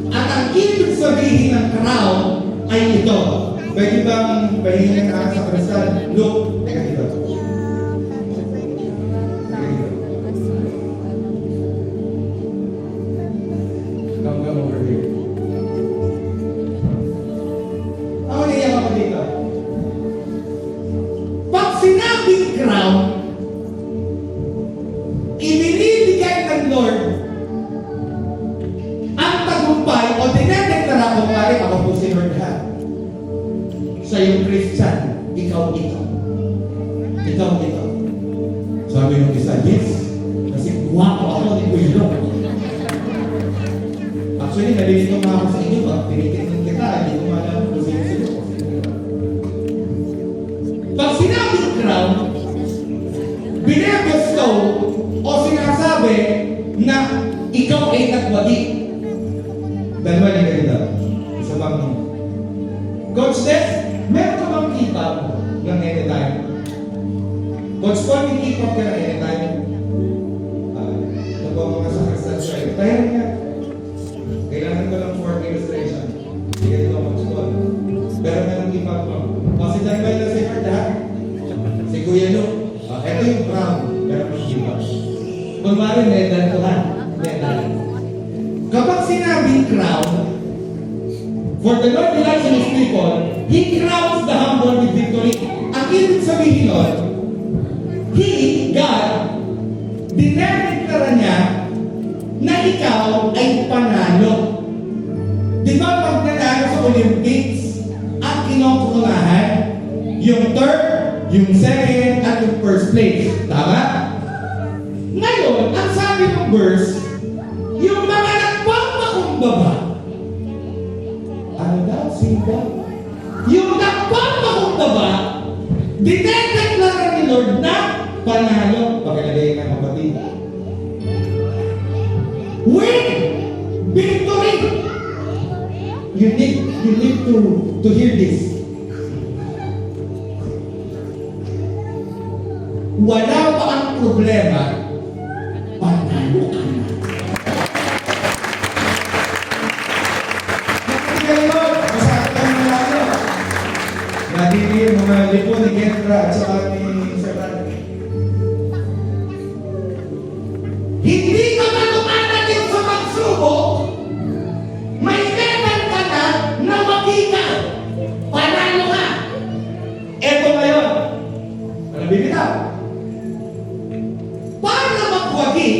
At ang ibig sabihin ng crown ay ito. Pwede bang pahingan ka sa kristal? Look, teka dito. Come over here. How many siya yung Christian. Ikaw ito. Ikaw ito. Sabi ng isa, yes. Kasi guwapo ako ni Kuya Lok. Actually, nalilito nga ako sa inyo. Tinitignan kita. Hindi ko alam kung sino sino. Pag sinabing crown, binebestow o sinasabi na ikaw ay nagwagi. Dalawa ni ganito. Isa bang Coach Des, meron ka bang keep-up ng anytime? Coach Paul, may keep-up ka ng anytime? Ito po mga sakastan siya. Kaya nga, kailangan ko lang for illustration. Hindi ka dito, Coach Paul. Pero meron keep-up mo. Kasi dahil na si Hart, ha? Si Kuya Lu. Ito yung brown. Pero may keep-up. Kung mara, medal ko ha. Medal. Kapag sinabing crown, for the Lord delights in His people, He crowns the humble with victory. Ang ibig sabihin nun, He, God, dinedeklara niya na ikaw ay panalo. Di ba pag nanalo sa Olympics, ang kinukunahan, yung third, yung second, at yung first place. Tama? Ngayon, ang sabi ng verse, yung mga nagpapakumbaba, ano daw? Sino daw? Yung nagpapakumbaba, dinedeklara ni Lord na panalo. Pakilagay ng kapatid. Win! Victory! You need to hear this. Wala pa ang problema, panalo ka na. Nadiri yung mga lipo ni Kendra at saka ni Sir Randy. Hindi ka man dumadating sa pagsubok, may meron ka na makita. Panalo ka. Eto ngayon. Ano bibitaw? Para magwagi,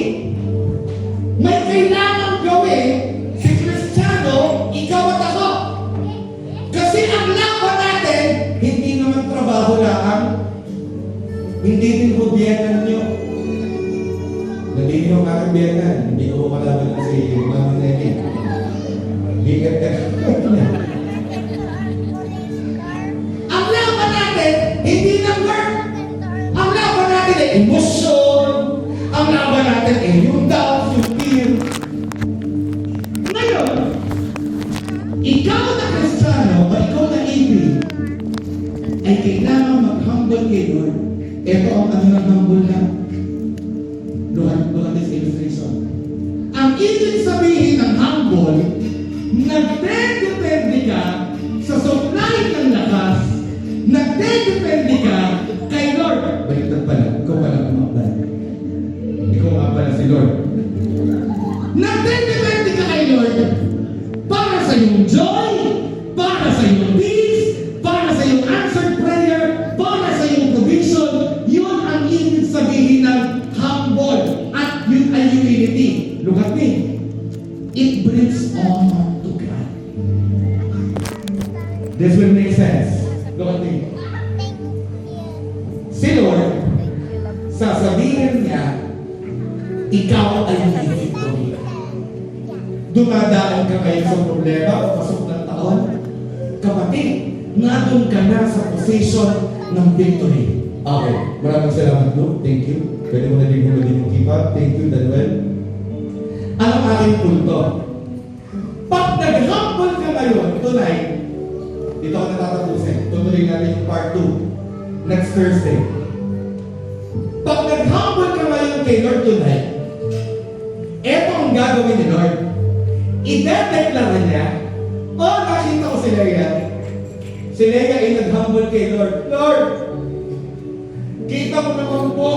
may kailangan gawin si Kristiyano, ikaw at ako. Kasi ang laban natin, hindi naman trabaho lang, hindi din gobyerno nyo. Nandito yung aking biyanan, hindi ko kalaban na si Mama Nelly. Bigat ka. Ang laban natin, hindi lang work. Ang laban natin ay emosyon. Ang laban natin ay yung doubt, yung fear. Ngayon, ikaw na Kristiyano, o ikaw na ibig, ay kailangan mag-humble kay Lord. Ito ang ano ng humble na. Look at this illustration. Ang ibig sabihin ng humble, nagdedepende ka sa supply ng lakas, nagdedepende ka kay Lord. Baliktad pala, ikaw pala kumabal. Ikaw nga pala si Lord. Nagdedepende ka kay Lord para sa iyong joy, para sa iyong peace, para sa iyong answered prayer, para sa iyong provision. Yun ang ibig sabihin ng humble. At yun ay humility. Look at me. It brings honor to God. This will make sense. Look at me. Si Lord, sasabihin niya, ikaw ay may victory. Dumadaan ka ngayon sa problema o pasok ng taon, kapatid, nandun ka na sa position ng victory. Okay, maraming salamat, Lord. Thank you. Pwede mo na din yung keep-up. Thank you, Daniel. Ang aking punto. Pag nag-humble ka ngayon, tonight, dito ako natatapusin. Tutuloy natin yung part 2. Next Thursday. Pag nag-humble ka ngayon kay Lord tonight, eto ang gagawin ni Lord. Idedeklara niya, nakita ko si Leia. Si Leia ay nag-humble kay Lord. Lord, kita mo naman po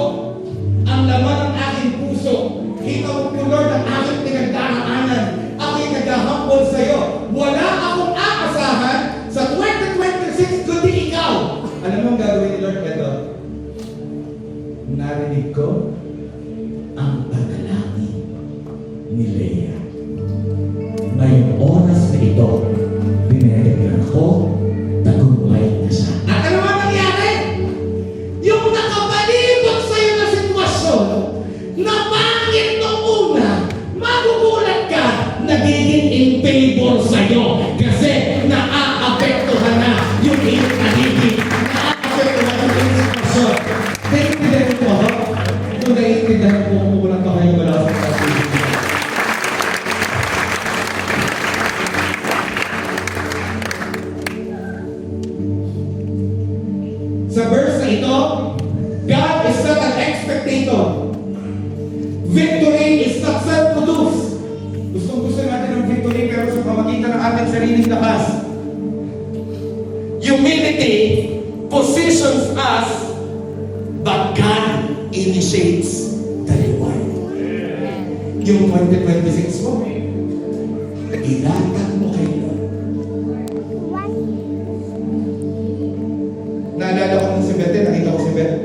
ang laman ng aking puso. Kita mo po, Lord, ang aking pinagdaraanan. Ako'y nag-humble sa iyo. Wala akong aasahan sa 2026 kundi ikaw. Alam mo ang gagawin ni Lord ito? Narinig ko ang pagkalangin ni Leia. Ngayong oras na ito, pinedeklara ko, tagumpay na Sa verse na ito, God is not an expectator. Victory is not self-produced. Gusto natin ng victory pero sa pamagitan ng ating sariling lakas. Humility positions us, but God initiates the reward. Yung 2026 mo, ilatag mo kay Lord. Naalala ko ng si Beth, nakita ko si Beth.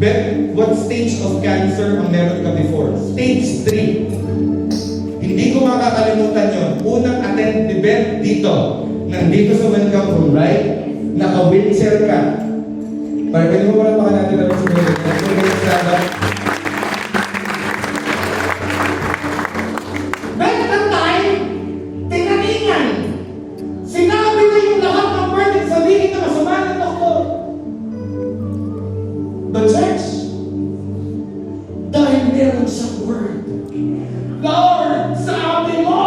Beth, what stage of cancer ang meron ka before? Stage 3. Hindi ko makakalimutan yun. Unang attend ni Beth dito. Nandito sa Welcome Room, right? Naka-wheelchair ka. Para pwede mo pala baka natin naman si Beth. Beth, ang time, tinaningan. Sinabi na yung lahat ng burden sabihin na masama ng doktor. But church, dahil meron sa word, Lord, sabi mo.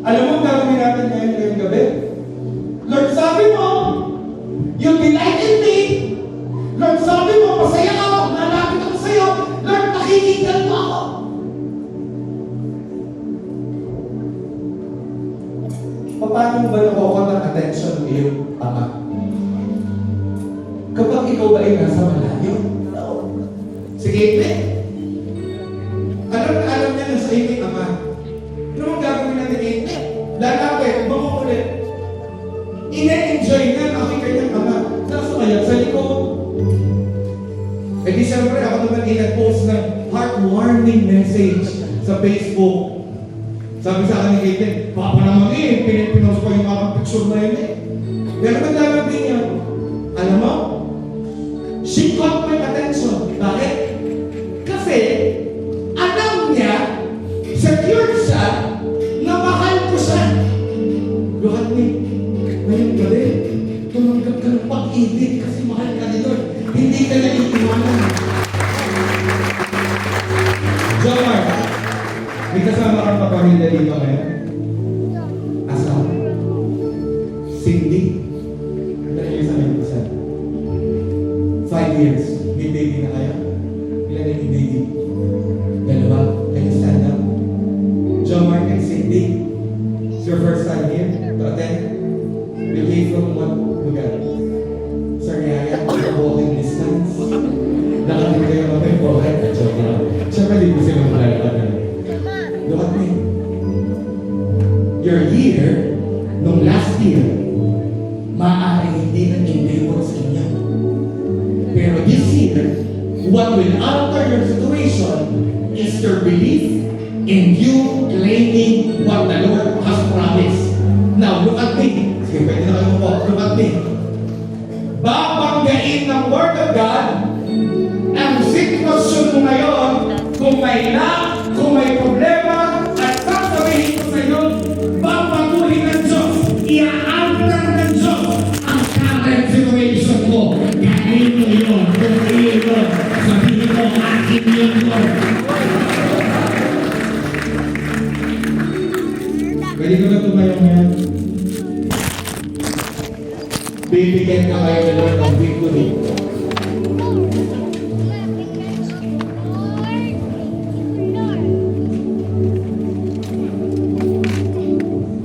Alam mo, gagawin natin ngayon ngayong gabi? Lord, sabi mo, you delight in me. Lord, sabi mo, masaya ako, nalapit ako sa'yo. Lord, nakikinggan mo ako. Paano mo ba nakuha ng attention ng iyong ama? Kapag ikaw ba ay nasa malayo? No. Sige, alam na alam niya na sa iyo may ama. Ano ang gagawin natin eh? Lalapit, makukulit. Ine-enjoy na ang aking kanyang ama. Nasa kaya sa likod. Eh di siyempre ako naman in-post ng heartwarming message sa Facebook. Sabi sa akin ni Caitlin, Papa naman eh, pinost ko yung mga picture na yun eh. Pero naglalagay niya, alam mo, she caught my attention. Bakit? Kasi, alam niya, secure siya, na mahal ko siya. Look at me, ngayon gabi, tumanggap ka ng pag-ibig kasi mahal ka ni Lord. Hindi ka na iiwanan. Jomar, may kasama kang kapamilya dito ngayon? Asawa? Cindy? Ilan years na kayo isa? 5 years. May baby na kayo? Ilan na yung baby? 2. Can you stand up? John Mark and Cindy, it's your first time here to attend. You came from what lugar? Sariaya, walking distance. Nakatin kayo mga walking. Joke lang. Siyempre, di ko sila malalakad. Look at me. You're here nung last year. Maaaring hindi nag-endeavor sa inyo. Pero this year, what will alter your situation is your belief in you claiming what the Lord has promised. Now, look at me. Sige, pwede na kayo po. Look at me. Babanggain ng Word of God ang sitwasyon mo ngayon kung may lack, kung may problema, at sasabihin ko sa iyo, babatuhin ng Diyos, i-aantar ng Diyos ang current situation mo. Gawin mo yun, gawin mo, sabihin mo, akin yun mo. Pwede ko na tumayong yan. Bibigyan ka kayo ng Lord ng victory.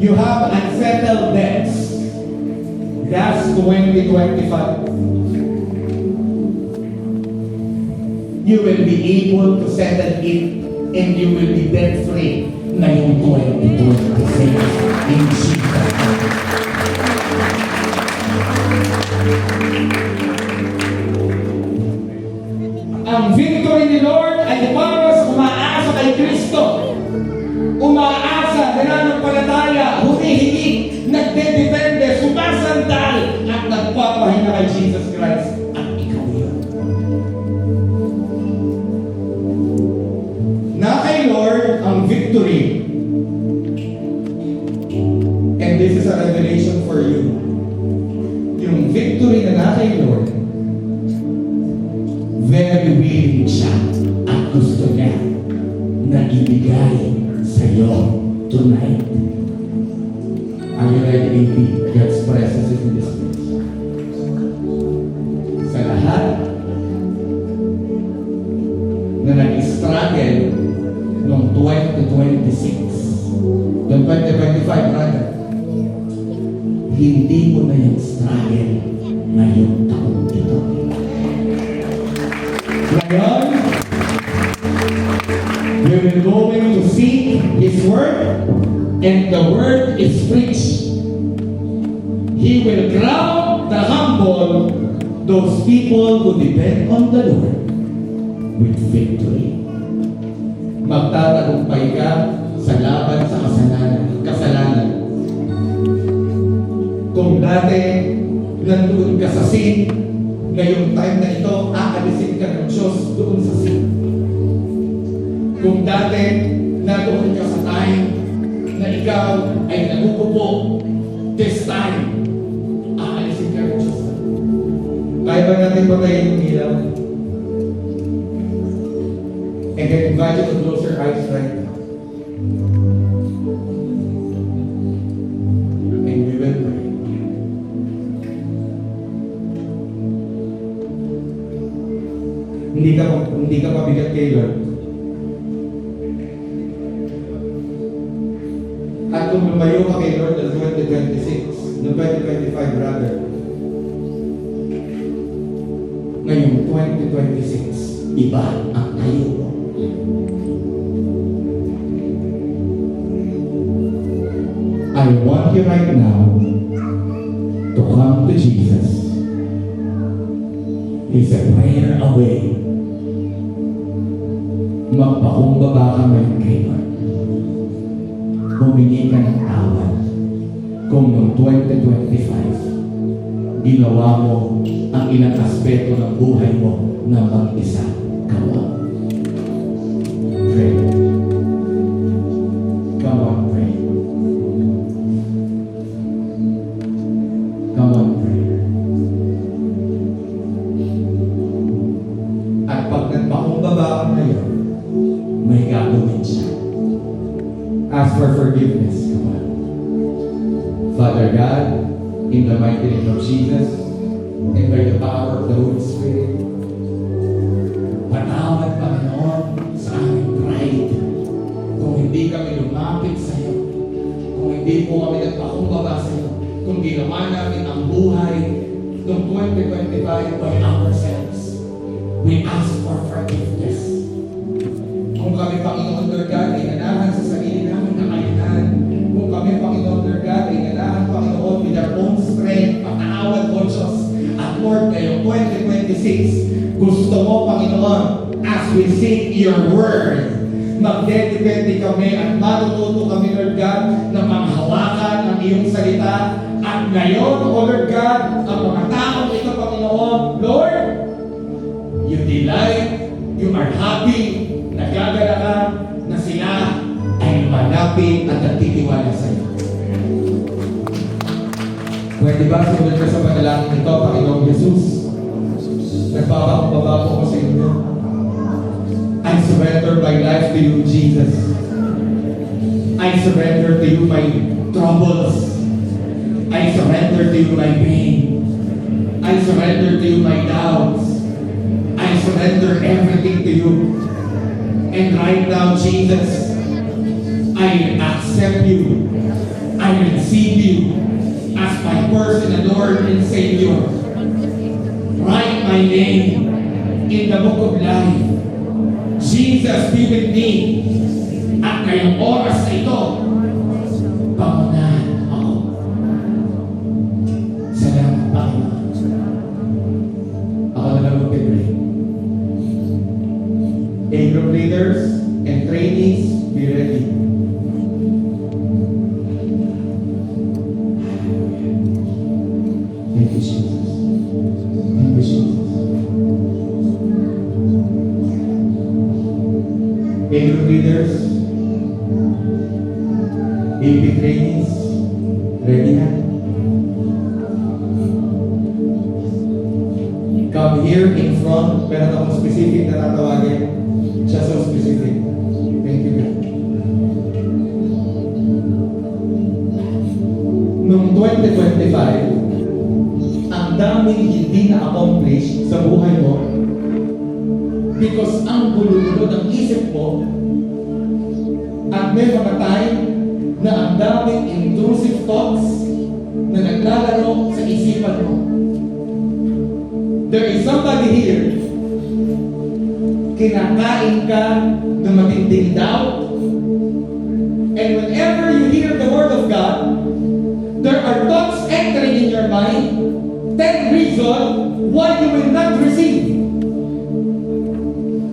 You have unsettled debts. That's 2025. You will be able to settle it and you will be debt-free ngayong 2026 in Jesus. Ang victory ni Lord ay para sa umaasa kay Kristo. Umaasa, nananampalataya, humihingi, nagdedepende, sumasandal, at nagpapahinga kay Jesus Christ. At ikaw yun. Na kay Lord ang victory. And this is a revelation for you. Yung victory na kay Lord, very willing siya at gusto niya na ibigay sa iyo tonight. Are you ready, baby? God's presence is in this place. 2025 rather, hindi mo na yung struggle ngayong taon ito. Ngayon, we will going to seek His Word, and the Word is preached. He will crown the humble, those people who depend on the Lord, with victory. Magtatagumpay ka sa laban sa kasalanan. Kung dati nandoon ka sa sin, ngayong time na ito, aalisin ka ng Diyos doon sa sin. Kung dati nandoon ka sa time na ikaw ay nagugupo, this time, aalisin ka ng Diyos. Kaya ba natin patayin yung ilaw? And then invite you to close your eyes right now. And we will pray. Hindi ka mabigat kay Lord. At kung lumayo ka kay Lord ng 2026, ng 2025 rather, ngayong 2026, iba ang tayo mo. I want you right now to come to Jesus. He's a prayer away. Magpakumbaba ka ngayon kay Lord. Humingi ka ng tawad kung noong 2025 ginawa mo ang ilang aspeto ng buhay mo na mag-isa kawa. Pray. Come on, pray. Come on, pray. At pag nagpakumbaba ka ngayon, may gagawin siya. Ask for forgiveness. Come on. Father God, in the mighty name of Jesus, and by the power of the Holy Spirit, patawad, Panginoon, sa aming pride. Kung hindi kami lumapit sa iyo, kung hindi po kami nagpakumbaba sa iyo, kung ginawa namin ang buhay noong 2025 by ourselves, we ask for forgiveness. Kung kami, Panginoon, Lord God, ay nanahan sa sarili namin kakayanan, kung kami, Panginoon, Lord God, ay nanahan, Panginoon, with our own strength, patawad mo, Diyos. At Lord, ngayong 2026, gusto mo, Panginoon, as we seek your word, magdedepende kami at matututo kami, Lord God, na manghawakan ng iyong salita. At ngayon, O Lord God, ang mga taong ito, Panginoon, Lord, you delight, you are happy, nagagala ka na sila ay malapit at nagtitiwala sa iyo. Pwede ba sumunod ka sa panalangin ito, Panginoong Jesus? Nagpapakumbaba po ko sa inyo. I surrender my life to you, Jesus. I surrender to you my troubles. I surrender to you my pain. I surrender to you my doubts. I surrender everything to you. And right now, Jesus, I accept you. I receive you as my personal Lord and Savior. Write my name in the book of life. Jesus, be with me. At ngayong oras na ito, pangunahan ako. Salamat, Panginoon. Ako na lang mag-pray. Group leaders and trainees, be ready. Thank you, Jesus. Thank you, Jesus. Group leaders, AP trainees, ready na? Come here in front, meron akong specific na tatawagin. Just so specific. Thank you, God. Noong 2025, ang daming hindi na-accomplish sa buhay mo because ang gulo-gulo ng isip mo At may mga time na ang daming intrusive thoughts na naglalaro sa isipan mo. There is somebody here, kinakain ka ng matinding doubt, and whenever you hear the Word of God, there are thoughts entering in your mind, 10 reasons why you will not receive.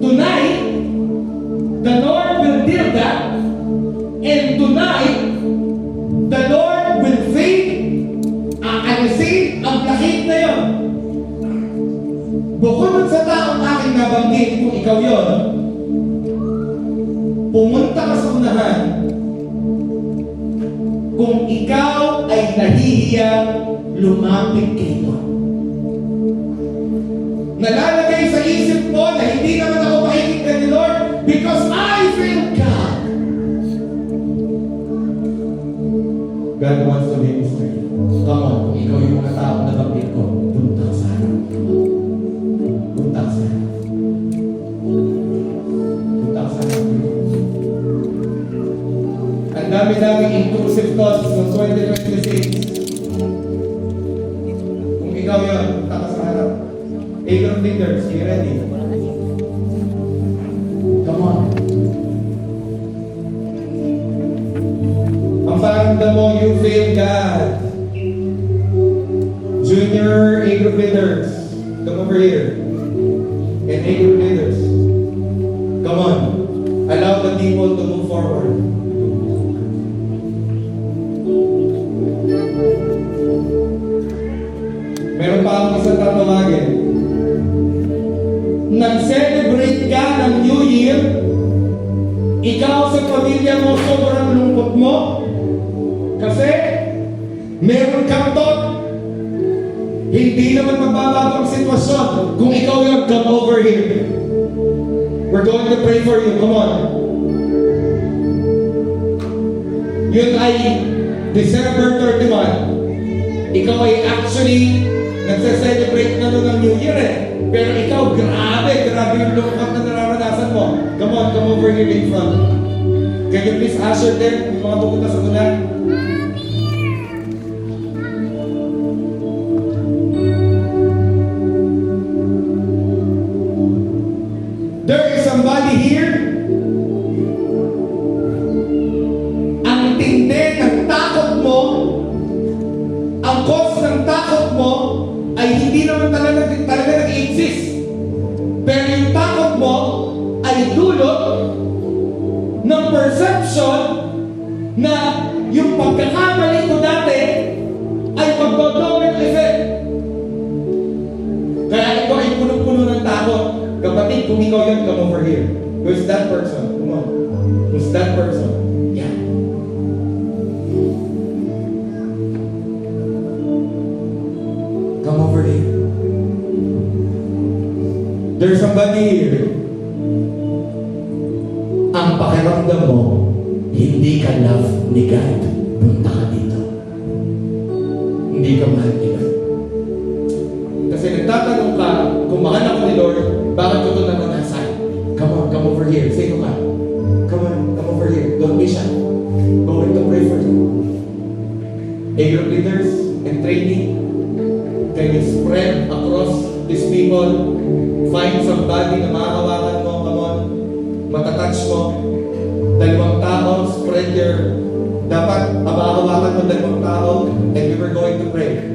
Tonight, the Lord will deal that, and tonight, the Lord will feed, aalisin ang lakit na yun. Bukod sa taong aking nabanggit, kung ikaw yun, pumunta ka sa unahan. Kung ikaw ay nahihiyang lumapit kay Lord. Nalalagay sa isip mo na hindi naman ako pakikinggan ni Lord because I feel God. God wants to minister. Come on, kung ikaw yung mga taong nabanggit ko, punta ka sa harap. Punta ka sa harap. Punta ka sa harap. Ang dami-daming intrusive thoughts ng 2026. Kung ikaw yun, punta ka sa harap. Agron leaders, you ready? Come on. Ang paramdam mo, you feel God. Junior agron leaders, come over here. And agron leaders, come on. Allow the people to move forward. Meron pa akong isang tatawagin. Nag-celebrate ka ng New Year, ikaw sa pamilya mo sobrang lungkot mo, kasi meron kang thought, hindi naman magbabago ang sitwasyon. Kung ikaw yung come over here, we're going to pray for you. Come on. Yun ay December 31. Ikaw ay actually nagse-celebrate na nun ng New Year eh. Pero ikaw, grabe yung lungkot na nararanasan mo. Come on, come over here in front. Can you please usher them, yung mga pupunta sa ulan? There is somebody here. Ang tindi ng takot mo, ang cause ng takot mo, ay hindi naman talaga nag-exist. Pero yung takot mo ay dulot ng perception na yung pagkakamali ko dati ay magdodomino effect. Kaya ikaw ay puno-puno ng takot. Kapatid, kung ikaw yun, come over here. Who's that person? Come on. Who's that person? Yeah. Come over here. There's somebody here. Ang pakiramdam mo, hindi ka love ni God. Punta ka dito. Hindi ka mahal ni God. Kasi nagtatanong ka, kung mahal ako ni Lord, bakit ko ito naranasan? Come over here. Sino ka? Come over here. Don't be shy. Going to pray for you. Agron leaders and training, can you spread across these people? Find somebody na makahawakan mo, come on. Matatouch mo. Dalawang tao, spread your, dapat makahawakan mo dalawang tao, and we were going to pray.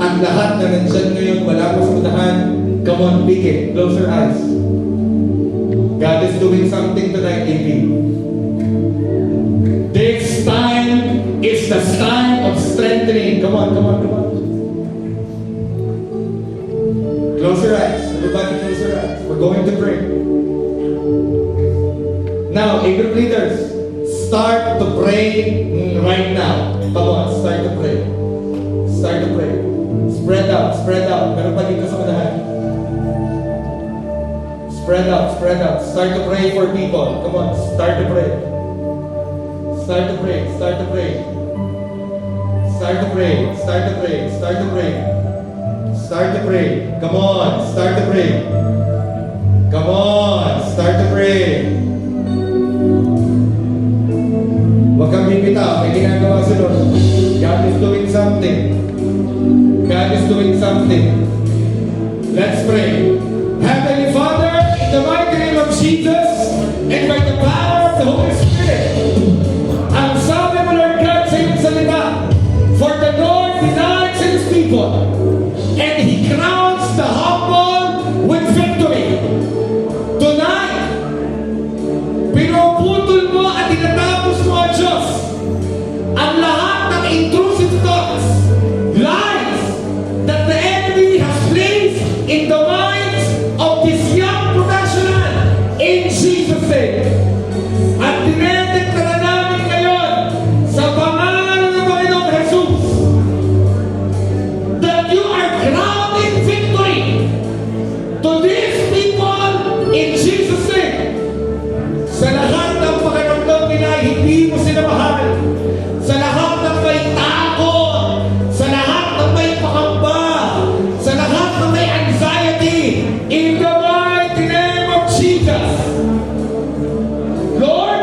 Ang lahat na nandyan ngayon, wala pa sa unahan, come on, pick it. Close your eyes. God is doing something tonight in you. This time is the time of strengthening. Come on. Close your eyes. Everybody close your eyes. We're going to pray. Now, group leaders, start to pray right now. Come on, start to pray. Start to pray. Spread out. Meron pa dito sa unahan. Spread out. Start to pray for people. Come on, start to pray. Start to pray. Come on, start to pray. may ginagawa si Lord. God is doing something. God is doing something. Let's pray. Heavenly Father, in the mighty name of Jesus, and by the power of the Holy Spirit, ang sabi mo, Lord God, sa iyong salita, for the Lord delights in His people, and He crowns the humble with victory. Tonight, pinuputol mo at tinatapos mo, ang Diyos, ang lahat ng intrusive thoughts, lies that the enemy has placed in the minds of this young professional in Jesus' name. At dinedeklara namin ngayon sa pangalan ng Panginoong Jesus that you are crowning victory to these people in Jesus' name. Sa lahat ng pakiramdam nila, hindi mo sila mahal. Sa lahat ng may takot, sa lahat ng may pakamba, sa lahat ng may anxiety, in the mighty name of Jesus. Lord,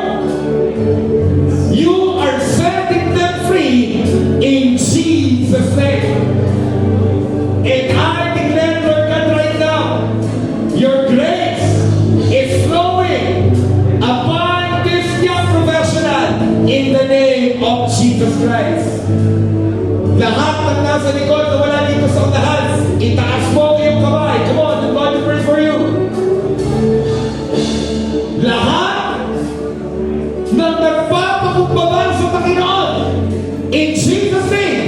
you are setting them free in Jesus' name. And I declare, Lord God, right now, your grace is flowing upon this young professional in the name of Jesus Christ. Lahat ng nasa likod na wala dito sa unahan, itaas mo ang iyong kamay. Come on, I'm going to pray for you. Lahat ng nagpapakumbaba sa Panginoon, in Jesus' name,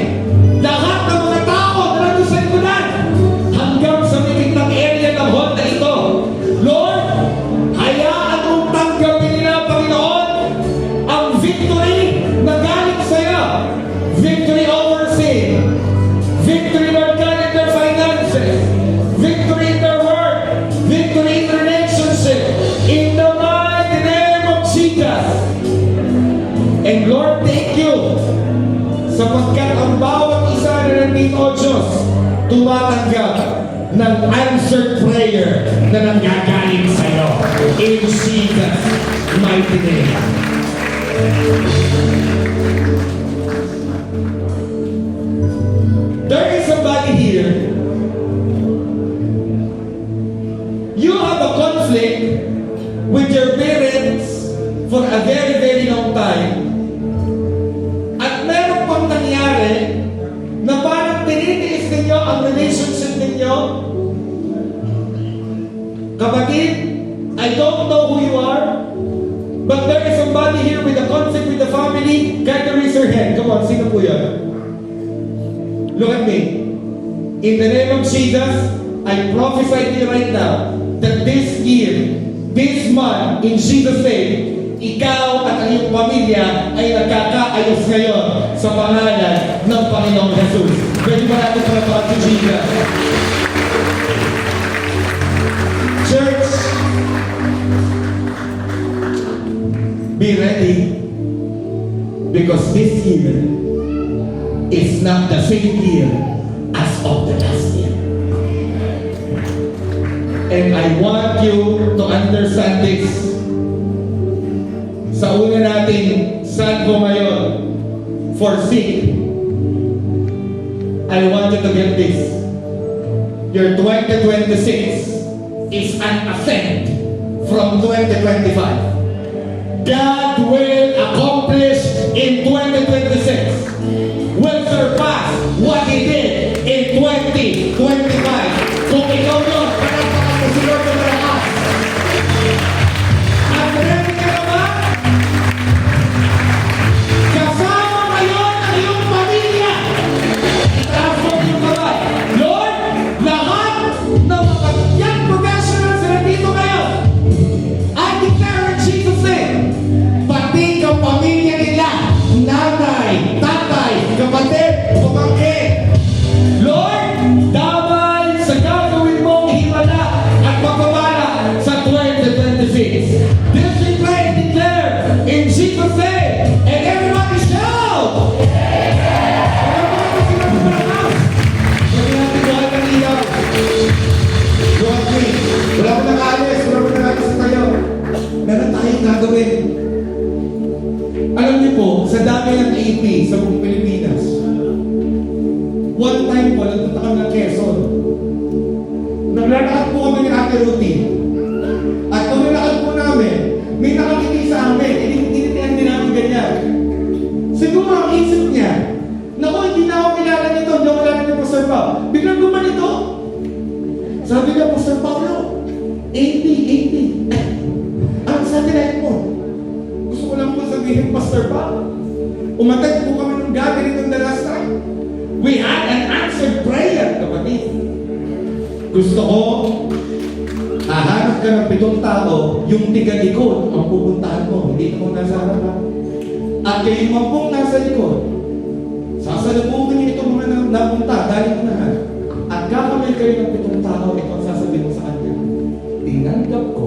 lahat ng mga tao na nandun sa likudan, hanggang sa mititang area ng hall na ito, Lord, hayaan mong tanggapin nila, Panginoon, ang victory na galing sa iyo. Victory over sin. Victory, Lord God, in their finances. Victory in their work. Victory in their relationship. In the mighty name of Jesus. And Lord, thank you sapagkat ang bawat isa na nandito, O Diyos, tumatanggap ng answered prayer na nanggagaling sa iyo. In Jesus' mighty name. There is somebody here. You have a conflict with your parents for a very, very long time. At meron pang nangyari na parang tinitiis ninyo ang relationship ninyo. Kapatid, I don't know who you are, but there is somebody here with a conflict with the family. Can you raise your hand? Come on, sino po yan? Look at me. In the name of Jesus, I prophesy to you right now that this year, this month, in Jesus' name, ikaw at ang iyong pamilya ay nagkakaayos ngayon sa pangalan ng Panginoong Jesus. Pwede ba natin palapakan si Jesus? Church, be ready because this year is not the same year as of the last year. And I want you to understand this. Sa una nating santo ngayon, forsake. I want you to get this. Your 2026 is an ascent from 2025. God will accomplish in 2026 will surpass what He did in 2025. Kung ikaw yun, palagpakan mo si Lord ng lakas. At ready ka na ba? Kasama ngayon ang iyong pamilya. Itaas mo yung kamay. Lord, lahat ng mga young professionals na nandito ngayon, I declare in Jesus' name, pati ang pamilya nila, nanay, We had an answered prayer, kapatid. Gusto ko, hahanap ka ng 7 tao, yung tiga-likod ang pupuntahan mo, hindi mo nasa harapan. At kayo mapong nasa likod, sasalubungin niyo itong mga napunta, dahil unahan. At kakamil kayo ng 7 tao, ito ang sasabihin mo sa kanya. Tinanggap ko